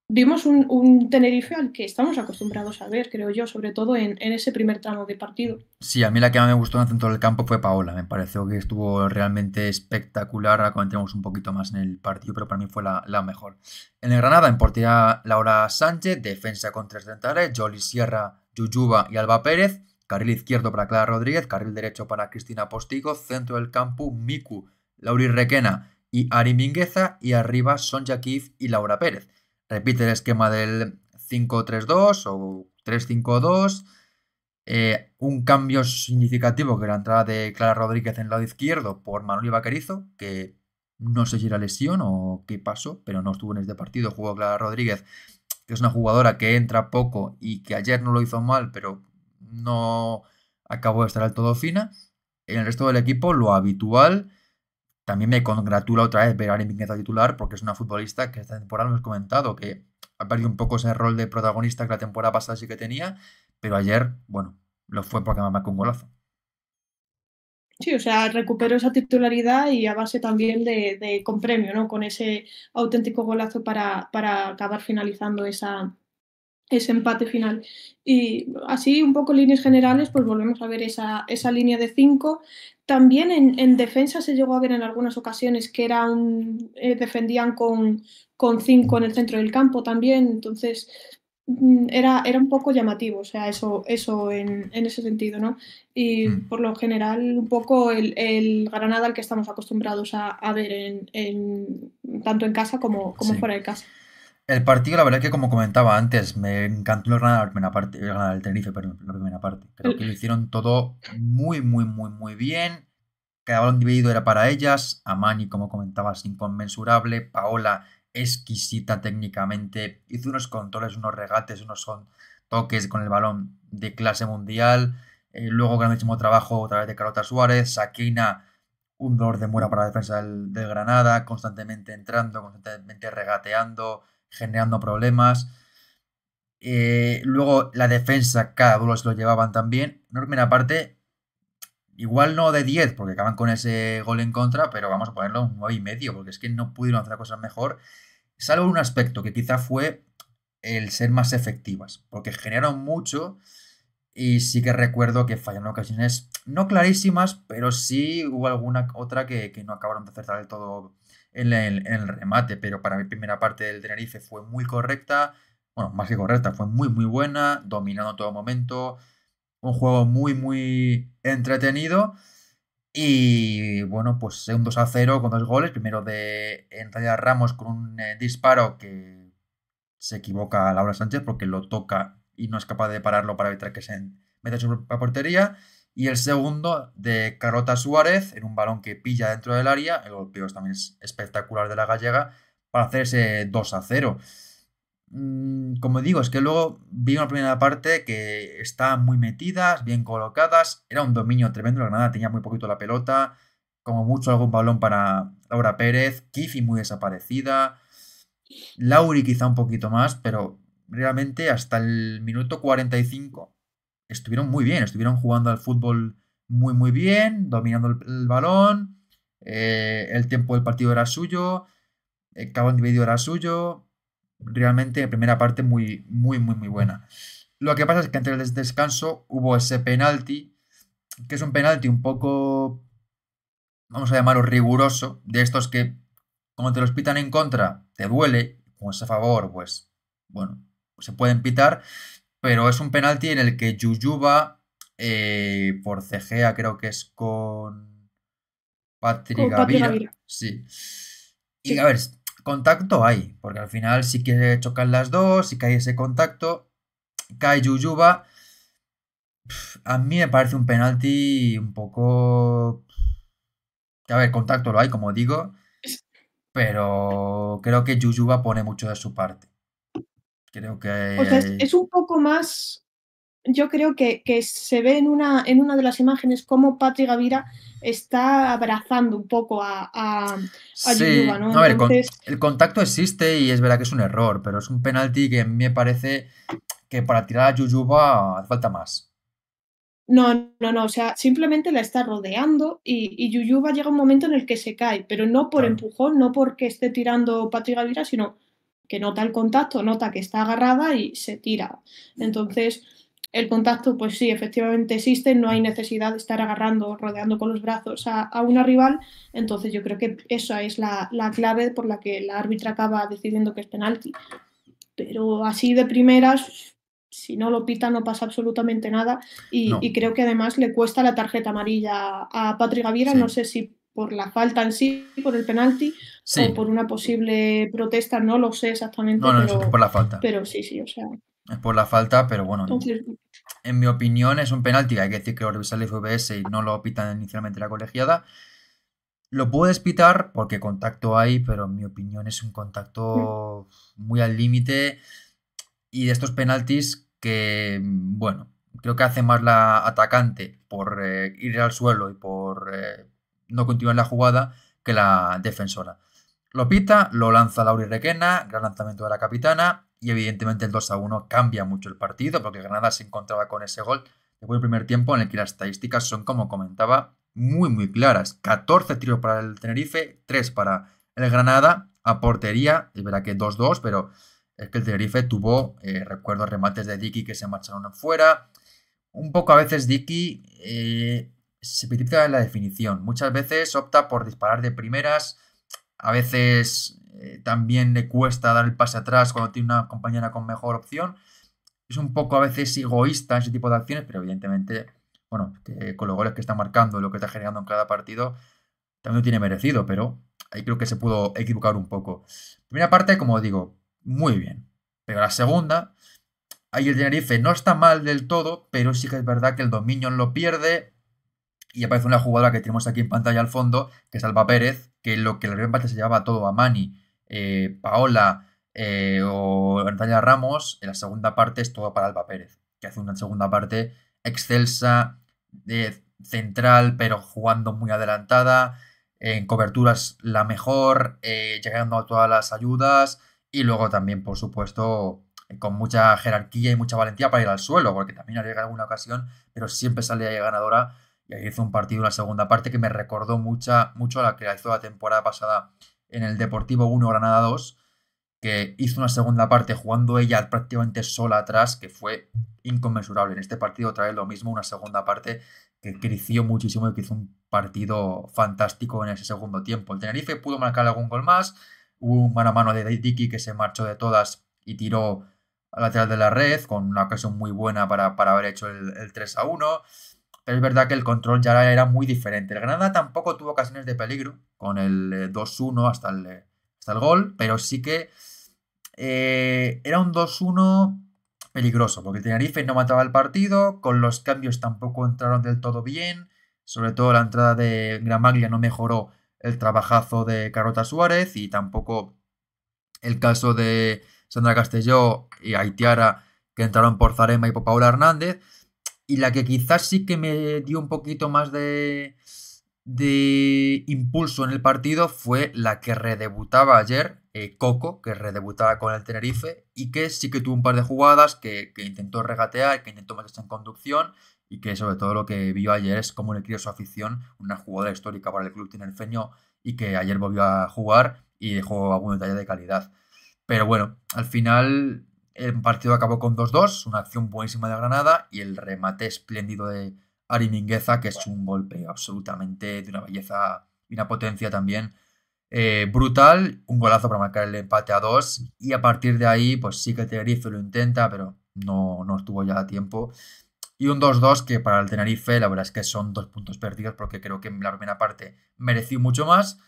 vimos un Tenerife al que estamos acostumbrados a ver, creo yo, sobre todo en ese primer tramo de partido. Sí, a mí la que más me gustó en el centro del campo fue Paola. Me pareció que estuvo realmente espectacular. Ahora comentaremos un poquito más en el partido, pero para mí fue la mejor. En el Granada, en portería Laura Sánchez, defensa con tres centrales, Joli Sierra, Yuyuba y Alba Pérez, carril izquierdo para Clara Rodríguez, carril derecho para Cristina Postigo, centro del campo Miku, Lauri Requena y Ari Mingueza, y arriba Sonja Kif y Laura Pérez. Repite el esquema del 5-3-2 o 3-5-2. Un cambio significativo que la entrada de Clara Rodríguez en el lado izquierdo por Manuel Vaquerizo, que no sé si era lesión o qué pasó, pero no estuvo en este partido. Jugó Clara Rodríguez, que es una jugadora que entra poco y que ayer no lo hizo mal, pero no acabó de estar al todo fina. En el resto del equipo, lo habitual. También me congratula otra vez ver a Ari Mingueza titular, porque es una futbolista que esta temporada hemos comentado que ha perdido un poco ese rol de protagonista que la temporada pasada sí que tenía, pero ayer, bueno, lo fue porque me marcó un golazo. Sí, o sea, recuperó esa titularidad y a base también con premio, ¿no? Con ese auténtico golazo para acabar finalizando ese empate final. Y así, un poco en líneas generales, pues volvemos a ver esa línea de 5. También en defensa se llegó a ver en algunas ocasiones que defendían con 5 en el centro del campo también, entonces era un poco llamativo, o sea, eso en ese sentido, ¿no? Y por lo general, un poco el Granada al que estamos acostumbrados a ver tanto en casa como fuera de casa. El partido, la verdad es que como comentaba antes, me encantó el Granada la primera parte, el Tenerife, perdón, la primera parte. Creo que lo hicieron todo muy, muy, muy, muy bien. Cada balón dividido era para ellas. Amani, como comentabas, inconmensurable. Paola, exquisita técnicamente. Hizo unos controles, unos regates, unos toques con el balón de clase mundial. Luego, grandísimo trabajo otra vez de Carlota Suárez. Sakina, un dolor de muela para la defensa del Granada, constantemente entrando, constantemente regateando, generando problemas. Luego la defensa, cada duelo se lo llevaban también. En la primera parte, igual no de 10, porque acaban con ese gol en contra, pero vamos a ponerlo un 9,5, porque es que no pudieron hacer cosas mejor. Salvo un aspecto que quizá fue el ser más efectivas, porque generaron mucho y sí que recuerdo que fallaron ocasiones no clarísimas, pero sí hubo alguna otra que no acabaron de acertar del todo en el remate, pero para mi primera parte del Tenerife fue muy correcta, bueno, más que correcta, fue muy muy buena, dominando todo momento, un juego muy muy entretenido y bueno, pues un 2-0 con 2 goles, primero de Natalia Ramos con un disparo que se equivoca Laura Sánchez porque lo toca y no es capaz de pararlo para evitar que se meta en su propia portería. Y el segundo de Carlota Suárez en un balón que pilla dentro del área. El golpeo también es espectacular de la gallega para hacer ese 2-0. Como digo, es que luego vi una primera parte que estaban muy metidas, bien colocadas. Era un dominio tremendo. La Granada tenía muy poquito la pelota. Como mucho algún balón para Laura Pérez. Kifi muy desaparecida. Lauri quizá un poquito más, pero realmente hasta el minuto 45 estuvieron muy bien, estuvieron jugando al fútbol muy muy bien, dominando el balón, el tiempo del partido era suyo, el cabo individuo era suyo, realmente primera parte muy muy muy muy buena. Lo que pasa es que antes del descanso hubo ese penalti, que es un penalti un poco, vamos a llamarlo riguroso, de estos que cuando te los pitan en contra, te duele, como es a favor, pues, bueno, se pueden pitar, pero es un penalti en el que Yuyuba forcejea, creo que es con Patri Gavira, sí. Y a ver, contacto hay, porque al final sí que chocan las dos, sí que hay ese contacto, cae Yuyuba. A mí me parece un penalti un poco... A ver, contacto lo hay, como digo, pero creo que Yuyuba pone mucho de su parte. Creo que... O sea, es un poco más yo creo que se ve en una de las imágenes cómo Patri Gavira está abrazando un poco a Yuyuba, Sí, ¿no? a ver, Entonces, el contacto existe y es verdad que es un error, pero es un penalti que a mí me parece que para tirar a Yuyuba hace falta más. no, o sea, simplemente la está rodeando y Yuyuba llega un momento en el que se cae, pero no por Claro. empujón, no porque esté tirando Patri Gavira, sino que nota el contacto, nota que está agarrada y se tira. Entonces, el contacto, pues sí, efectivamente existe, no hay necesidad de estar agarrando, rodeando con los brazos a una rival, entonces yo creo que esa es la clave por la que la árbitra acaba decidiendo que es penalti. Pero así de primeras, si no lo pita no pasa absolutamente nada y No, creo que además le cuesta la tarjeta amarilla a Patri Gavira, no sí. sé si por la falta en sí, por el penalti o Sí, por una posible protesta, no lo sé exactamente, no, es por la falta. pero sí, o sea, Es por la falta, pero bueno, entonces, en mi opinión es un penalti. Hay que decir que lo revisa el FBS y no lo pitan inicialmente la colegiada. Lo puedes pitar porque contacto hay, pero en mi opinión es un contacto muy al límite. Y de estos penaltis que, bueno, creo que hace más la atacante por ir al suelo y por no continuar la jugada que la defensora. Lo pita, lo lanza Lauri Requena, gran lanzamiento de la capitana y evidentemente el 2-1 cambia mucho el partido porque Granada se encontraba con ese gol después del primer tiempo en el que las estadísticas son, como comentaba, muy claras. 14 tiros para el Tenerife, 3 para el Granada, a portería, es verdad que 2-2, pero es que el Tenerife tuvo, recuerdo, remates de Dicky que se marcharon fuera. Un poco a veces Dicky se precipita en la definición. Muchas veces opta por disparar de primeras. A veces también le cuesta dar el pase atrás cuando tiene una compañera con mejor opción. Es un poco a veces egoísta en ese tipo de acciones, pero evidentemente, bueno, que con los goles que está marcando y lo que está generando en cada partido, también lo tiene merecido, pero ahí creo que se pudo equivocar un poco. Primera parte, como digo, muy bien. Pero la segunda, ahí el Tenerife no está mal del todo, pero sí que es verdad que el dominio lo pierde. Y aparece una jugadora que tenemos aquí en pantalla al fondo, que es Alba Pérez, que lo que el primer empate se llevaba todo a Mani, Paola o Natalia Ramos, en la segunda parte es todo para Alba Pérez, que hace una segunda parte excelsa, central, pero jugando muy adelantada, en coberturas la mejor, llegando a todas las ayudas y luego también, por supuesto, con mucha jerarquía y mucha valentía para ir al suelo, porque también ha llegado alguna ocasión, pero siempre sale ahí ganadora. Y ahí hizo un partido en la segunda parte que me recordó mucho a la que hizo la temporada pasada en el Deportivo 1 Granada 2, que hizo una segunda parte jugando ella prácticamente sola atrás, que fue inconmensurable. En este partido otra vez lo mismo, una segunda parte que creció muchísimo y que hizo un partido fantástico en ese segundo tiempo. El Tenerife pudo marcar algún gol más, hubo un mano a mano de Dicky que se marchó de todas y tiró al lateral de la red, con una ocasión muy buena para haber hecho el 3-1. Pero es verdad que el control ya era muy diferente. El Granada tampoco tuvo ocasiones de peligro con el 2-1 hasta el gol, pero sí que era un 2-1 peligroso, porque el Tenerife no mataba el partido, con los cambios tampoco entraron del todo bien, sobre todo la entrada de Gramaglia no mejoró el trabajazo de Carlota Suárez y tampoco el caso de Sandra Castelló y Aitiara que entraron por Zarema y por Paula Hernández. Y la que quizás sí que me dio un poquito más de impulso en el partido fue la que redebutaba ayer, Coco, que redebutaba con el Tenerife y que sí que tuvo un par de jugadas que intentó regatear, que intentó meterse en conducción y que sobre todo lo que vio ayer es cómo le crió su afición, una jugadora histórica para el club tinerfeño y que ayer volvió a jugar y dejó algún detalle de calidad. Pero bueno, al final el partido acabó con 2-2, una acción buenísima de Granada y el remate espléndido de Ari Mingueza, que es un golpe absolutamente de una belleza y una potencia también brutal, un golazo para marcar el empate a 2 y a partir de ahí pues sí que el Tenerife lo intenta, pero no estuvo ya a tiempo. Y un 2-2 que para el Tenerife la verdad es que son 2 puntos perdidos porque creo que en la primera parte mereció mucho más.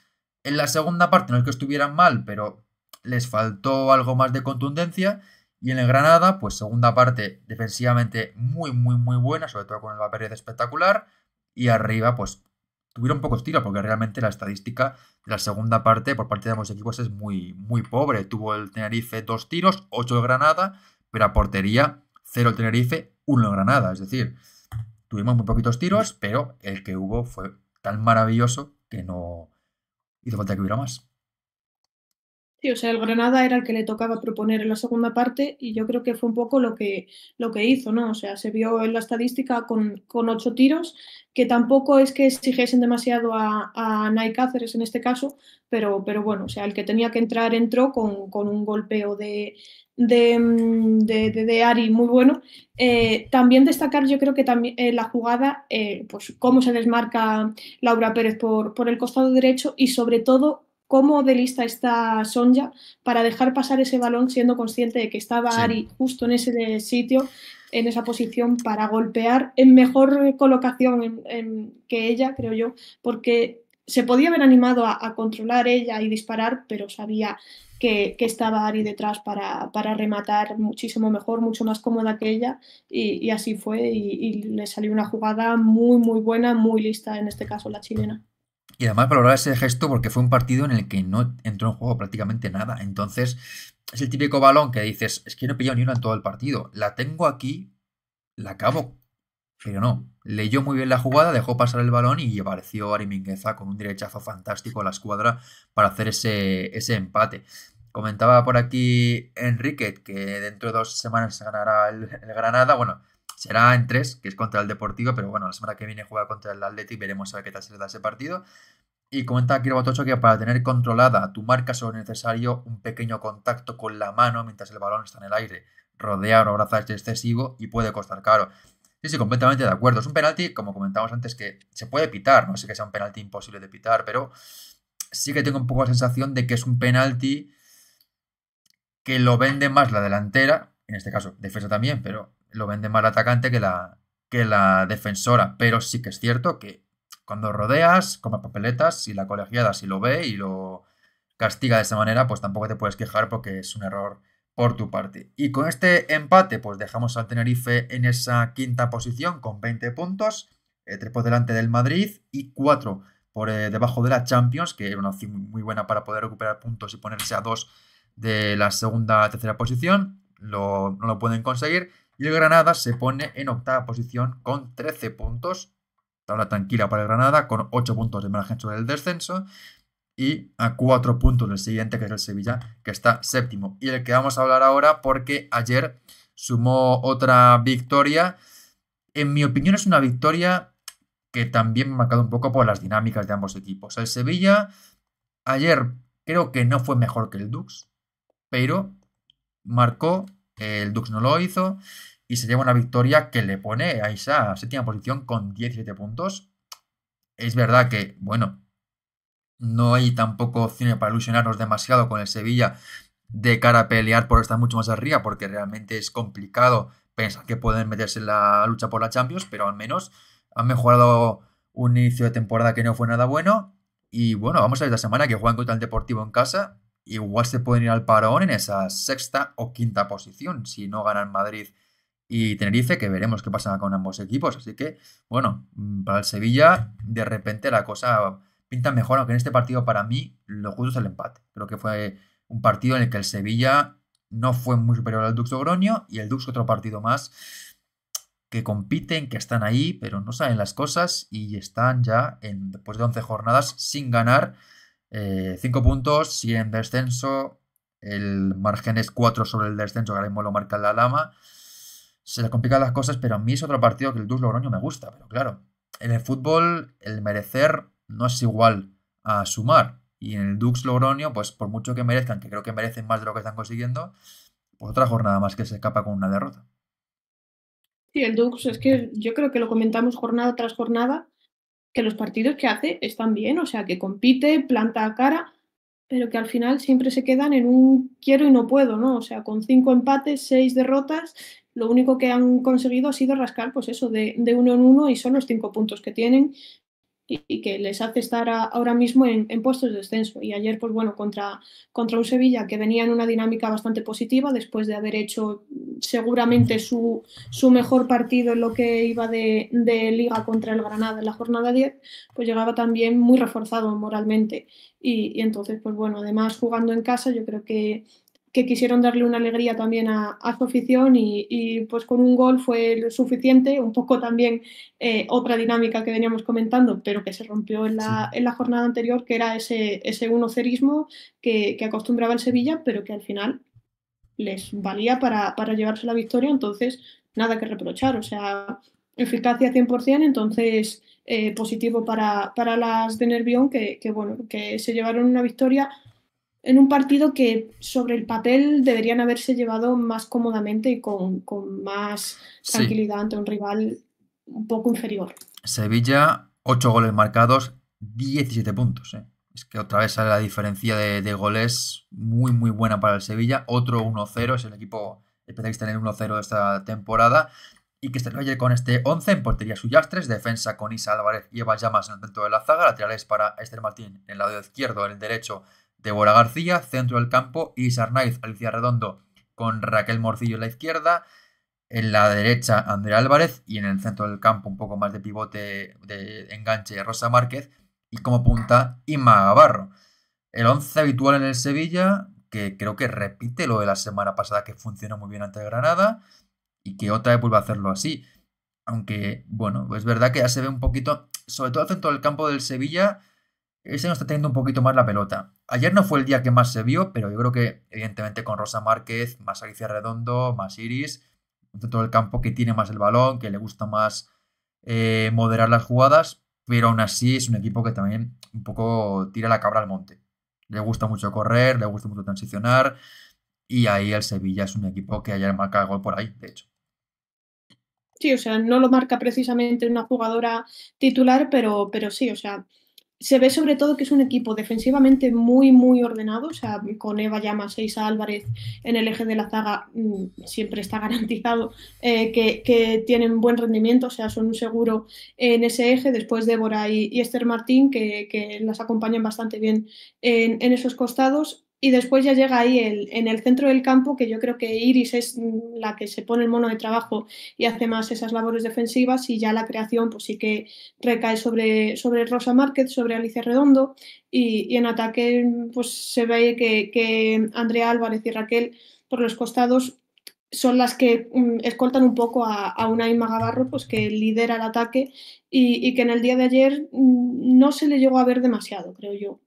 En la segunda parte no es que estuvieran mal, pero les faltó algo más de contundencia. Y en el Granada, pues segunda parte defensivamente muy buena, sobre todo con el Pérez espectacular. Y arriba, pues tuvieron pocos tiros, porque realmente la estadística de la segunda parte por parte de ambos equipos es muy pobre. Tuvo el Tenerife 2 tiros, 8 el Granada, pero a portería 0 el Tenerife, 1 Granada. Es decir, tuvimos muy poquitos tiros, pero el que hubo fue tan maravilloso que no hizo falta que hubiera más. Sí, o sea, el Granada era el que le tocaba proponer en la segunda parte y yo creo que fue un poco lo que hizo, ¿no? O sea, se vio en la estadística con 8 tiros, que tampoco es que exigiesen demasiado a Nay Cáceres en este caso, pero bueno, o sea, el que tenía que entrar entró con un golpeo de Ari muy bueno. También destacar, yo creo que también la jugada, pues cómo se desmarca Laura Pérez por el costado derecho y sobre todo cómo de lista está Sonja para dejar pasar ese balón siendo consciente de que estaba Sí. Ari justo en ese sitio, en esa posición para golpear en mejor colocación que ella, creo yo, porque se podía haber animado a controlar ella y disparar, pero sabía que estaba Ari detrás para rematar muchísimo mejor, mucho más cómoda que ella y así fue y le salió una jugada muy, muy buena, muy lista en este caso la chilena. Y además valorar ese gesto porque fue un partido en el que no entró en juego prácticamente nada. Entonces, es el típico balón que dices, es que no he pillado ni una en todo el partido. La tengo aquí, la acabo. Pero no, leyó muy bien la jugada, dejó pasar el balón y apareció Ari Mingueza con un derechazo fantástico a la escuadra para hacer ese empate. Comentaba por aquí Enrique que dentro de 2 semanas se ganará el Granada. Bueno, será en 3, que es contra el Deportivo, pero bueno, la semana que viene juega contra el Athletic, veremos a ver qué tal se le da ese partido. Y comenta aquí Botocho que para tener controlada tu marca solo es necesario un pequeño contacto con la mano mientras el balón está en el aire. Rodear o abrazar es excesivo y puede costar caro. Sí, sí, completamente de acuerdo. Es un penalti, como comentábamos antes, que se puede pitar. No sé que sea un penalti imposible de pitar, pero sí que tengo un poco la sensación de que es un penalti que lo vende más la delantera, en este caso defensa también, pero lo vende más el atacante que la defensora. Pero sí que es cierto que cuando rodeas, como papeletas, si la colegiada si lo ve y lo castiga de esa manera, pues tampoco te puedes quejar porque es un error por tu parte. Y con este empate, pues dejamos al Tenerife en esa 5ª posición con 20 puntos, 3 por delante del Madrid y 4 por debajo de la Champions, que era una opción muy buena para poder recuperar puntos y ponerse a 2 de la segunda a tercera posición. No lo pueden conseguir. Y el Granada se pone en 8ª posición con 13 puntos. Tabla tranquila para el Granada, con 8 puntos de margen sobre el descenso. Y a 4 puntos del siguiente, que es el Sevilla, que está 7º. Y el que vamos a hablar ahora, porque ayer sumó otra victoria. En mi opinión, es una victoria que también me ha marcado un poco por las dinámicas de ambos equipos. El Sevilla, ayer creo que no fue mejor que el Dux, pero marcó, el Dux no lo hizo, y se lleva una victoria que le pone a esa 7ª posición con 17 puntos. Es verdad que, bueno, no hay tampoco opciones para ilusionarnos demasiado con el Sevilla de cara a pelear por estar mucho más arriba, porque realmente es complicado pensar que pueden meterse en la lucha por la Champions, pero al menos han mejorado un inicio de temporada que no fue nada bueno. Y bueno, vamos a ver esta semana que juegan contra el Deportivo en casa. Igual se pueden ir al parón en esa 6ª o 5ª posición si no ganan Madrid y Tenerife, que veremos qué pasa con ambos equipos. Así que, bueno, para el Sevilla, de repente la cosa pinta mejor, aunque en este partido para mí lo justo es el empate. Creo que fue un partido en el que el Sevilla no fue muy superior al Dux Logroño y el Dux otro partido más que compiten, que están ahí, pero no saben las cosas y están ya después de 11 jornadas sin ganar. 5 puntos, siguen en descenso. El margen es 4 sobre el descenso, que ahora mismo lo marca la Lama. Se le complican las cosas, pero a mí es otro partido que el Dux Logroño me gusta. Pero claro, en el fútbol el merecer no es igual a sumar. Y en el Dux Logroño, pues por mucho que merezcan, que creo que merecen más de lo que están consiguiendo, pues otra jornada más que se escapa con una derrota. Sí, el Dux es que yo creo que lo comentamos jornada tras jornada, que los partidos que hace están bien, o sea, que compite, planta cara, pero que al final siempre se quedan en un quiero y no puedo, ¿no? O sea, con 5 empates, 6 derrotas, lo único que han conseguido ha sido rascar, pues eso, de 1 en 1 y son los 5 puntos que tienen y que les hace estar ahora mismo en puestos de descenso. Y ayer, pues bueno, contra un Sevilla que venía en una dinámica bastante positiva después de haber hecho seguramente su mejor partido en lo que iba de Liga contra el Granada en la jornada 10, pues llegaba también muy reforzado moralmente. Y entonces, pues bueno, además jugando en casa, yo creo que que quisieron darle una alegría también a su afición y pues con un gol fue lo suficiente, un poco también otra dinámica que veníamos comentando, pero que se rompió en la jornada anterior, que era ese 1-0ismo que acostumbraba el Sevilla, pero que al final les valía para llevarse la victoria, entonces nada que reprochar, o sea, eficacia 100%, entonces positivo para las de Nervión bueno, que se llevaron una victoria en un partido que sobre el papel deberían haberse llevado más cómodamente y con más tranquilidad ante un rival un poco inferior. Sevilla, 8 goles marcados, 17 puntos. Es que otra vez sale la diferencia de goles muy, muy buena para el Sevilla. Otro 1-0, es el equipo especialista en el 1-0 de esta temporada. Y que se ayer con este 11 en portería Sullastres, defensa con Isa Álvarez y Eva Llamas en el centro de la zaga, laterales para Esther Martín en el lado izquierdo, en el derecho Débora García, centro del campo Iris Arnaiz, Alicia Redondo con Raquel Morcillo en la izquierda, en la derecha Andrea Álvarez y en el centro del campo un poco más de pivote de enganche Rosa Márquez y como punta Inma Gavarro. El 11 habitual en el Sevilla, que creo que repite lo de la semana pasada que funcionó muy bien ante Granada y que otra vez vuelve a hacerlo así. Aunque, bueno, es verdad que ya se ve un poquito, sobre todo el centro del campo del Sevilla, ese no está teniendo un poquito más la pelota. Ayer no fue el día que más se vio, pero yo creo que evidentemente con Rosa Márquez, más Alicia Redondo, más Iris, un centro del campo que tiene más el balón, que le gusta más moderar las jugadas, pero aún así es un equipo que también un poco tira la cabra al monte. Le gusta mucho correr, le gusta mucho transicionar, y ahí el Sevilla es un equipo que ayer marca el gol por ahí, de hecho. Sí, o sea, no lo marca precisamente una jugadora titular, pero sí, o sea, se ve sobre todo que es un equipo defensivamente muy, muy ordenado, o sea, con Eva Llamas e Isa Álvarez en el eje de la zaga siempre está garantizado que tienen buen rendimiento, o sea, son un seguro en ese eje, después Débora y Esther Martín, que las acompañan bastante bien en esos costados. Y después ya llega ahí en el centro del campo, que yo creo que Iris es la que se pone el mono de trabajo y hace más esas labores defensivas, y ya la creación pues sí que recae sobre Rosa Márquez, sobre Alicia Redondo, y en ataque pues se ve que Andrea Álvarez y Raquel por los costados son las que escoltan un poco a una Inma Gavarro pues que lidera el ataque y que en el día de ayer no se le llegó a ver demasiado, creo yo.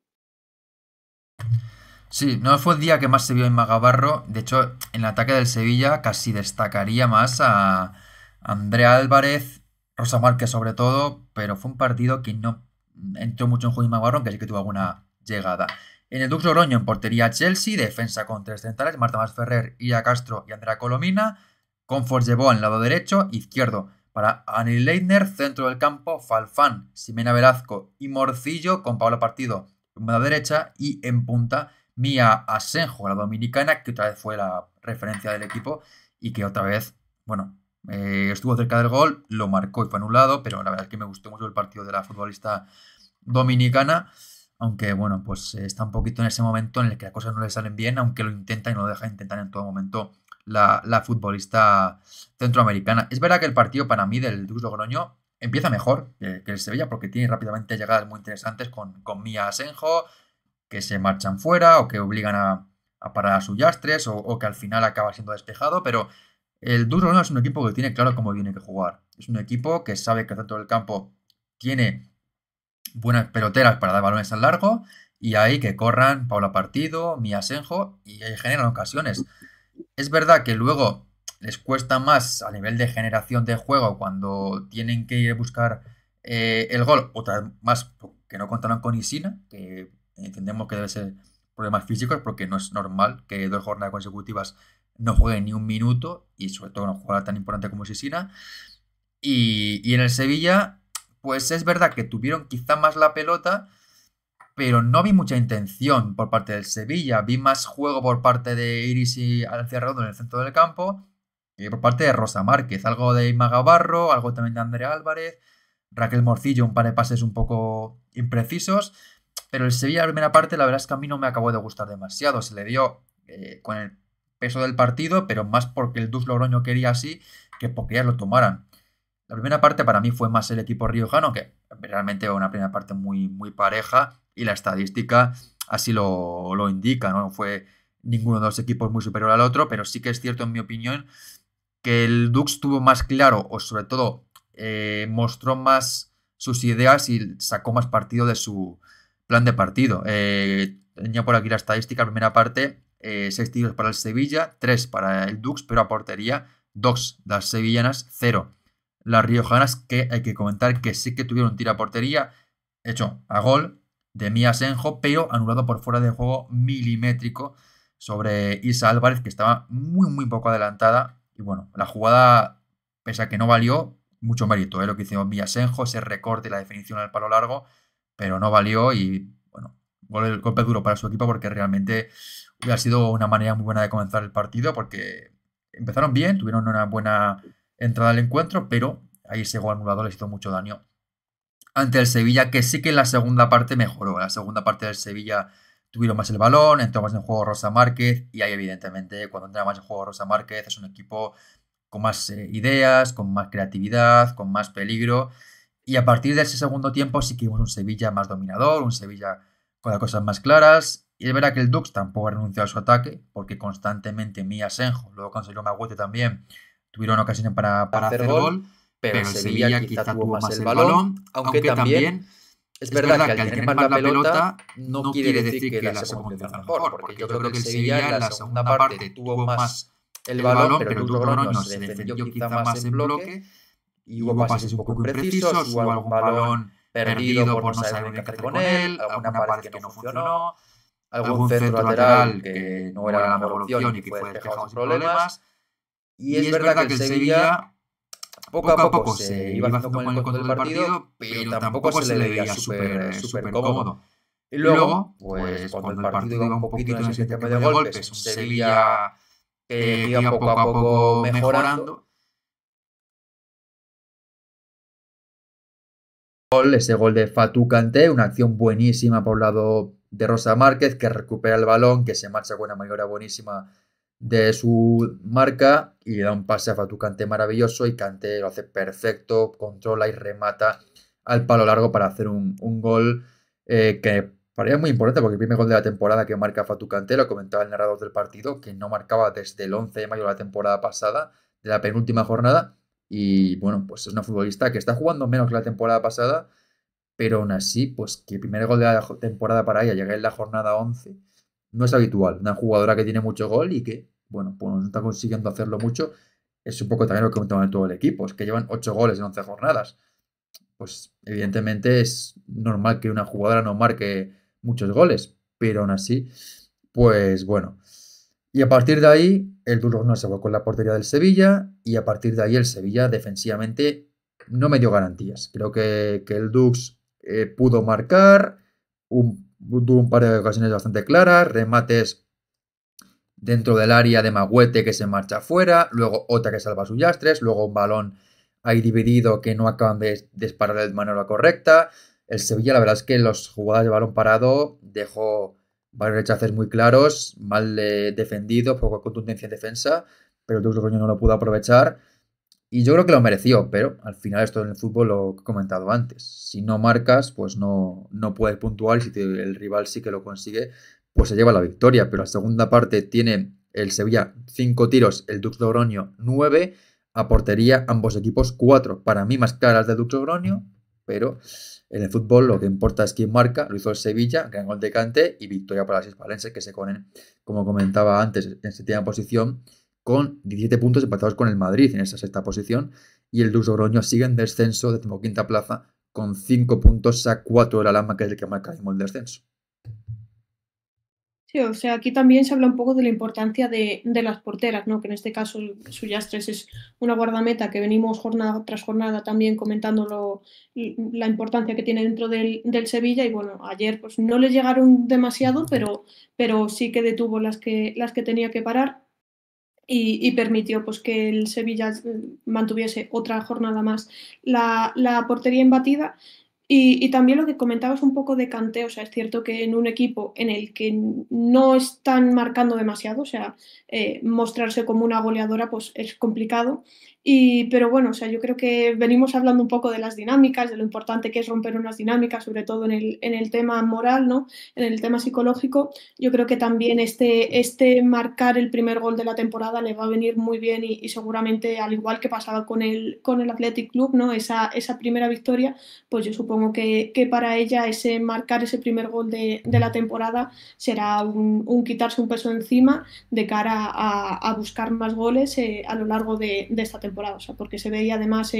Sí, no fue el día que más se vio en Magabarro. De hecho, en el ataque del Sevilla casi destacaría más a Andrea Álvarez, Rosa Márquez sobre todo, pero fue un partido que no entró mucho en juego en Magabarro, aunque sí que tuvo alguna llegada. En el Dux Logroño, en portería Chelsea, defensa con tres centrales, Marta Masferrer, Ira Castro y Andrea Colomina. Comfort llevó en el lado derecho, izquierdo para Anil Leitner, centro del campo, Falfán, Ximena Velasco y Morcillo, con Paola Partido en la derecha, y en punta Mía Asenjo, la dominicana, que otra vez fue la referencia del equipo y que otra vez, bueno, estuvo cerca del gol, lo marcó y fue anulado, pero la verdad es que me gustó mucho el partido de la futbolista dominicana, aunque bueno, pues está un poquito en ese momento en el que las cosas no le salen bien, aunque lo intenta y no lo deja intentar en todo momento la futbolista centroamericana. Es verdad que el partido para mí del Dux Logroño empieza mejor que el Sevilla, porque tiene rápidamente llegadas muy interesantes con Mía Asenjo, que se marchan fuera o que obligan a parar a Sullastres o que al final acaba siendo despejado, pero el Dux Logroño es un equipo que tiene claro cómo tiene que jugar. Es un equipo que sabe que el centro del campo tiene buenas peloteras para dar balones al largo y ahí que corran Paula Partido, Mía Asenjo y ahí generan ocasiones. Es verdad que luego les cuesta más a nivel de generación de juego cuando tienen que ir a buscar el gol, otra vez más que no contaron con Isina, que entendemos que debe ser problemas físicos porque no es normal que 2 jornadas consecutivas no jueguen ni un minuto y sobre todo una jugada tan importante como Isina. Y en el Sevilla, pues es verdad que tuvieron quizá más la pelota, pero no vi mucha intención por parte del Sevilla. Vi más juego por parte de Iris y Alicia Redondo en el centro del campo y por parte de Rosa Márquez. Algo de Inma Gavarro, algo también de Andrea Álvarez, Raquel Morcillo, un par de pases un poco imprecisos. Pero el Sevilla, la primera parte, la verdad es que a mí no me acabó de gustar demasiado. Se le dio con el peso del partido, pero más porque el Dux Logroño quería así que porque ellas lo tomaran. La primera parte para mí fue más el equipo riojano, que realmente fue una primera parte muy, muy pareja y la estadística así lo indica, ¿no? Fue ninguno de los equipos muy superior al otro, pero sí que es cierto, en mi opinión, que el Dux tuvo más claro, o sobre todo mostró más sus ideas y sacó más partido de su plan de partido. Tenía por aquí la estadística, primera parte, 6 tiros para el Sevilla, 3 para el Dux, pero a portería 2 las sevillanas, 0 las riojanas, que hay que comentar que sí que tuvieron tiro a portería, hecho a gol de Mía Senjo, pero anulado por fuera de juego milimétrico sobre Isa Álvarez, que estaba muy poco adelantada. Y bueno, la jugada, pese a que no valió, mucho mérito, lo que hizo Mía Senjo, ese recorte y la definición al palo largo, pero no valió y bueno, golpe duro para su equipo porque realmente hubiera sido una manera muy buena de comenzar el partido porque empezaron bien, tuvieron una buena entrada al encuentro, pero ahí ese gol anulado les hizo mucho daño ante el Sevilla, que sí que en la segunda parte mejoró. En la segunda parte del Sevilla tuvieron más el balón, entró más en juego Rosa Márquez y ahí evidentemente cuando entra más en juego Rosa Márquez es un equipo con más ideas, con más creatividad, con más peligro. Y a partir de ese segundo tiempo sí que vimos un Sevilla más dominador, un Sevilla con las cosas más claras. Y es verdad que el Dux tampoco ha renunciado a su ataque, porque constantemente Mía Senjo, luego consiguió Magüete también, tuvieron ocasiones para hacer gol, pero el Sevilla quizá tuvo más el balón, aunque también es verdad que al tener más la pelota no quiere decir que la segunda empieza mejor, porque yo creo que el Sevilla en la segunda parte tuvo más el balón, pero el Dux Logroño se defendió quizá más en bloque y hubo pases un poco imprecisos, hubo algún balón perdido por no saber qué hacer con él, alguna pared que no funcionó, algún centro lateral que no era la mejor opción y que fue despejado sin problemas. Y es verdad que el Sevilla poco a poco se iba haciendo con el control del partido, pero tampoco se le veía súper cómodo. Y luego, pues cuando el partido iba un poquito en ese intercambio de golpes, un Sevilla que iba poco a poco mejorando. Ese gol de Fatou Kanté, una acción buenísima por el lado de Rosa Márquez, que recupera el balón, que se marcha con una maniobra buenísima de su marca y le da un pase a Fatou Kanté maravilloso y Kanté lo hace perfecto, controla y remata al palo largo para hacer un gol que parecía muy importante porque el primer gol de la temporada que marca Fatou Kanté, lo comentaba el narrador del partido, que no marcaba desde el 11 de mayo de la temporada pasada, de la penúltima jornada. Y bueno, pues es una futbolista que está jugando menos que la temporada pasada, pero aún así, pues que el primer gol de la temporada para ella llegue en la jornada 11 no es habitual. Una jugadora que tiene mucho gol y que, bueno, pues no está consiguiendo hacerlo mucho. Es un poco también lo que comentaban en todo el equipo, es que llevan 8 goles en 11 jornadas. Pues evidentemente es normal que una jugadora no marque muchos goles, pero aún así, pues bueno. Y a partir de ahí, el Dulce se volcó en la portería del Sevilla y a partir de ahí el Sevilla defensivamente no me dio garantías. Creo que el Dux pudo marcar, tuvo un par de ocasiones bastante claras, remates dentro del área de Magüete que se marcha afuera, luego otra que salva a Sullastres, luego un balón ahí dividido que no acaban de disparar de manera correcta. El Sevilla, la verdad es que en las jugadas de balón parado dejó varios rechaces muy claros, mal defendido, poco contundencia en defensa, pero el Dux Logroño no lo pudo aprovechar. Y yo creo que lo mereció, pero al final esto en el fútbol lo he comentado antes. Si no marcas, pues no puedes puntuar y si el rival sí que lo consigue, pues se lleva la victoria. Pero la segunda parte tiene el Sevilla 5 tiros, el Dux Logroño 9, a portería ambos equipos 4. Para mí más claras del Dux Logroño, pero en el fútbol lo que importa es quién marca. Lo hizo el Sevilla, gran gol de Kanté y victoria para las hispalenses que se ponen, como comentaba antes, en séptima posición con 17 puntos empatados con el Madrid en esa sexta posición y el Dux Logroño sigue en descenso, decimoquinta plaza, con 5 puntos a 4 de la Lama, que es el que marca el descenso. Sí, o sea, aquí también se habla un poco de la importancia de las porteras, ¿no? Que en este caso Sullastres es una guardameta que venimos jornada tras jornada también comentando la importancia que tiene dentro del Sevilla y bueno, ayer pues no le llegaron demasiado, pero sí que detuvo las que tenía que parar. Y permitió pues, que el Sevilla mantuviese otra jornada más la portería imbatida. Y también lo que comentabas un poco de Kanté, o sea, es cierto que en un equipo en el que no están marcando demasiado, o sea, mostrarse como una goleadora pues es complicado. Pero bueno, o sea, yo creo que venimos hablando un poco de las dinámicas, de lo importante que es romper unas dinámicas, sobre todo en el tema moral, ¿no? En el tema psicológico. Yo creo que también este marcar el primer gol de la temporada le va a venir muy bien y seguramente, al igual que pasaba con el Athletic Club, ¿no? Esa primera victoria, pues yo supongo que para ella ese marcar ese primer gol de la temporada será un quitarse un peso encima de cara a buscar más goles a lo largo de esta temporada. O sea, porque se veía además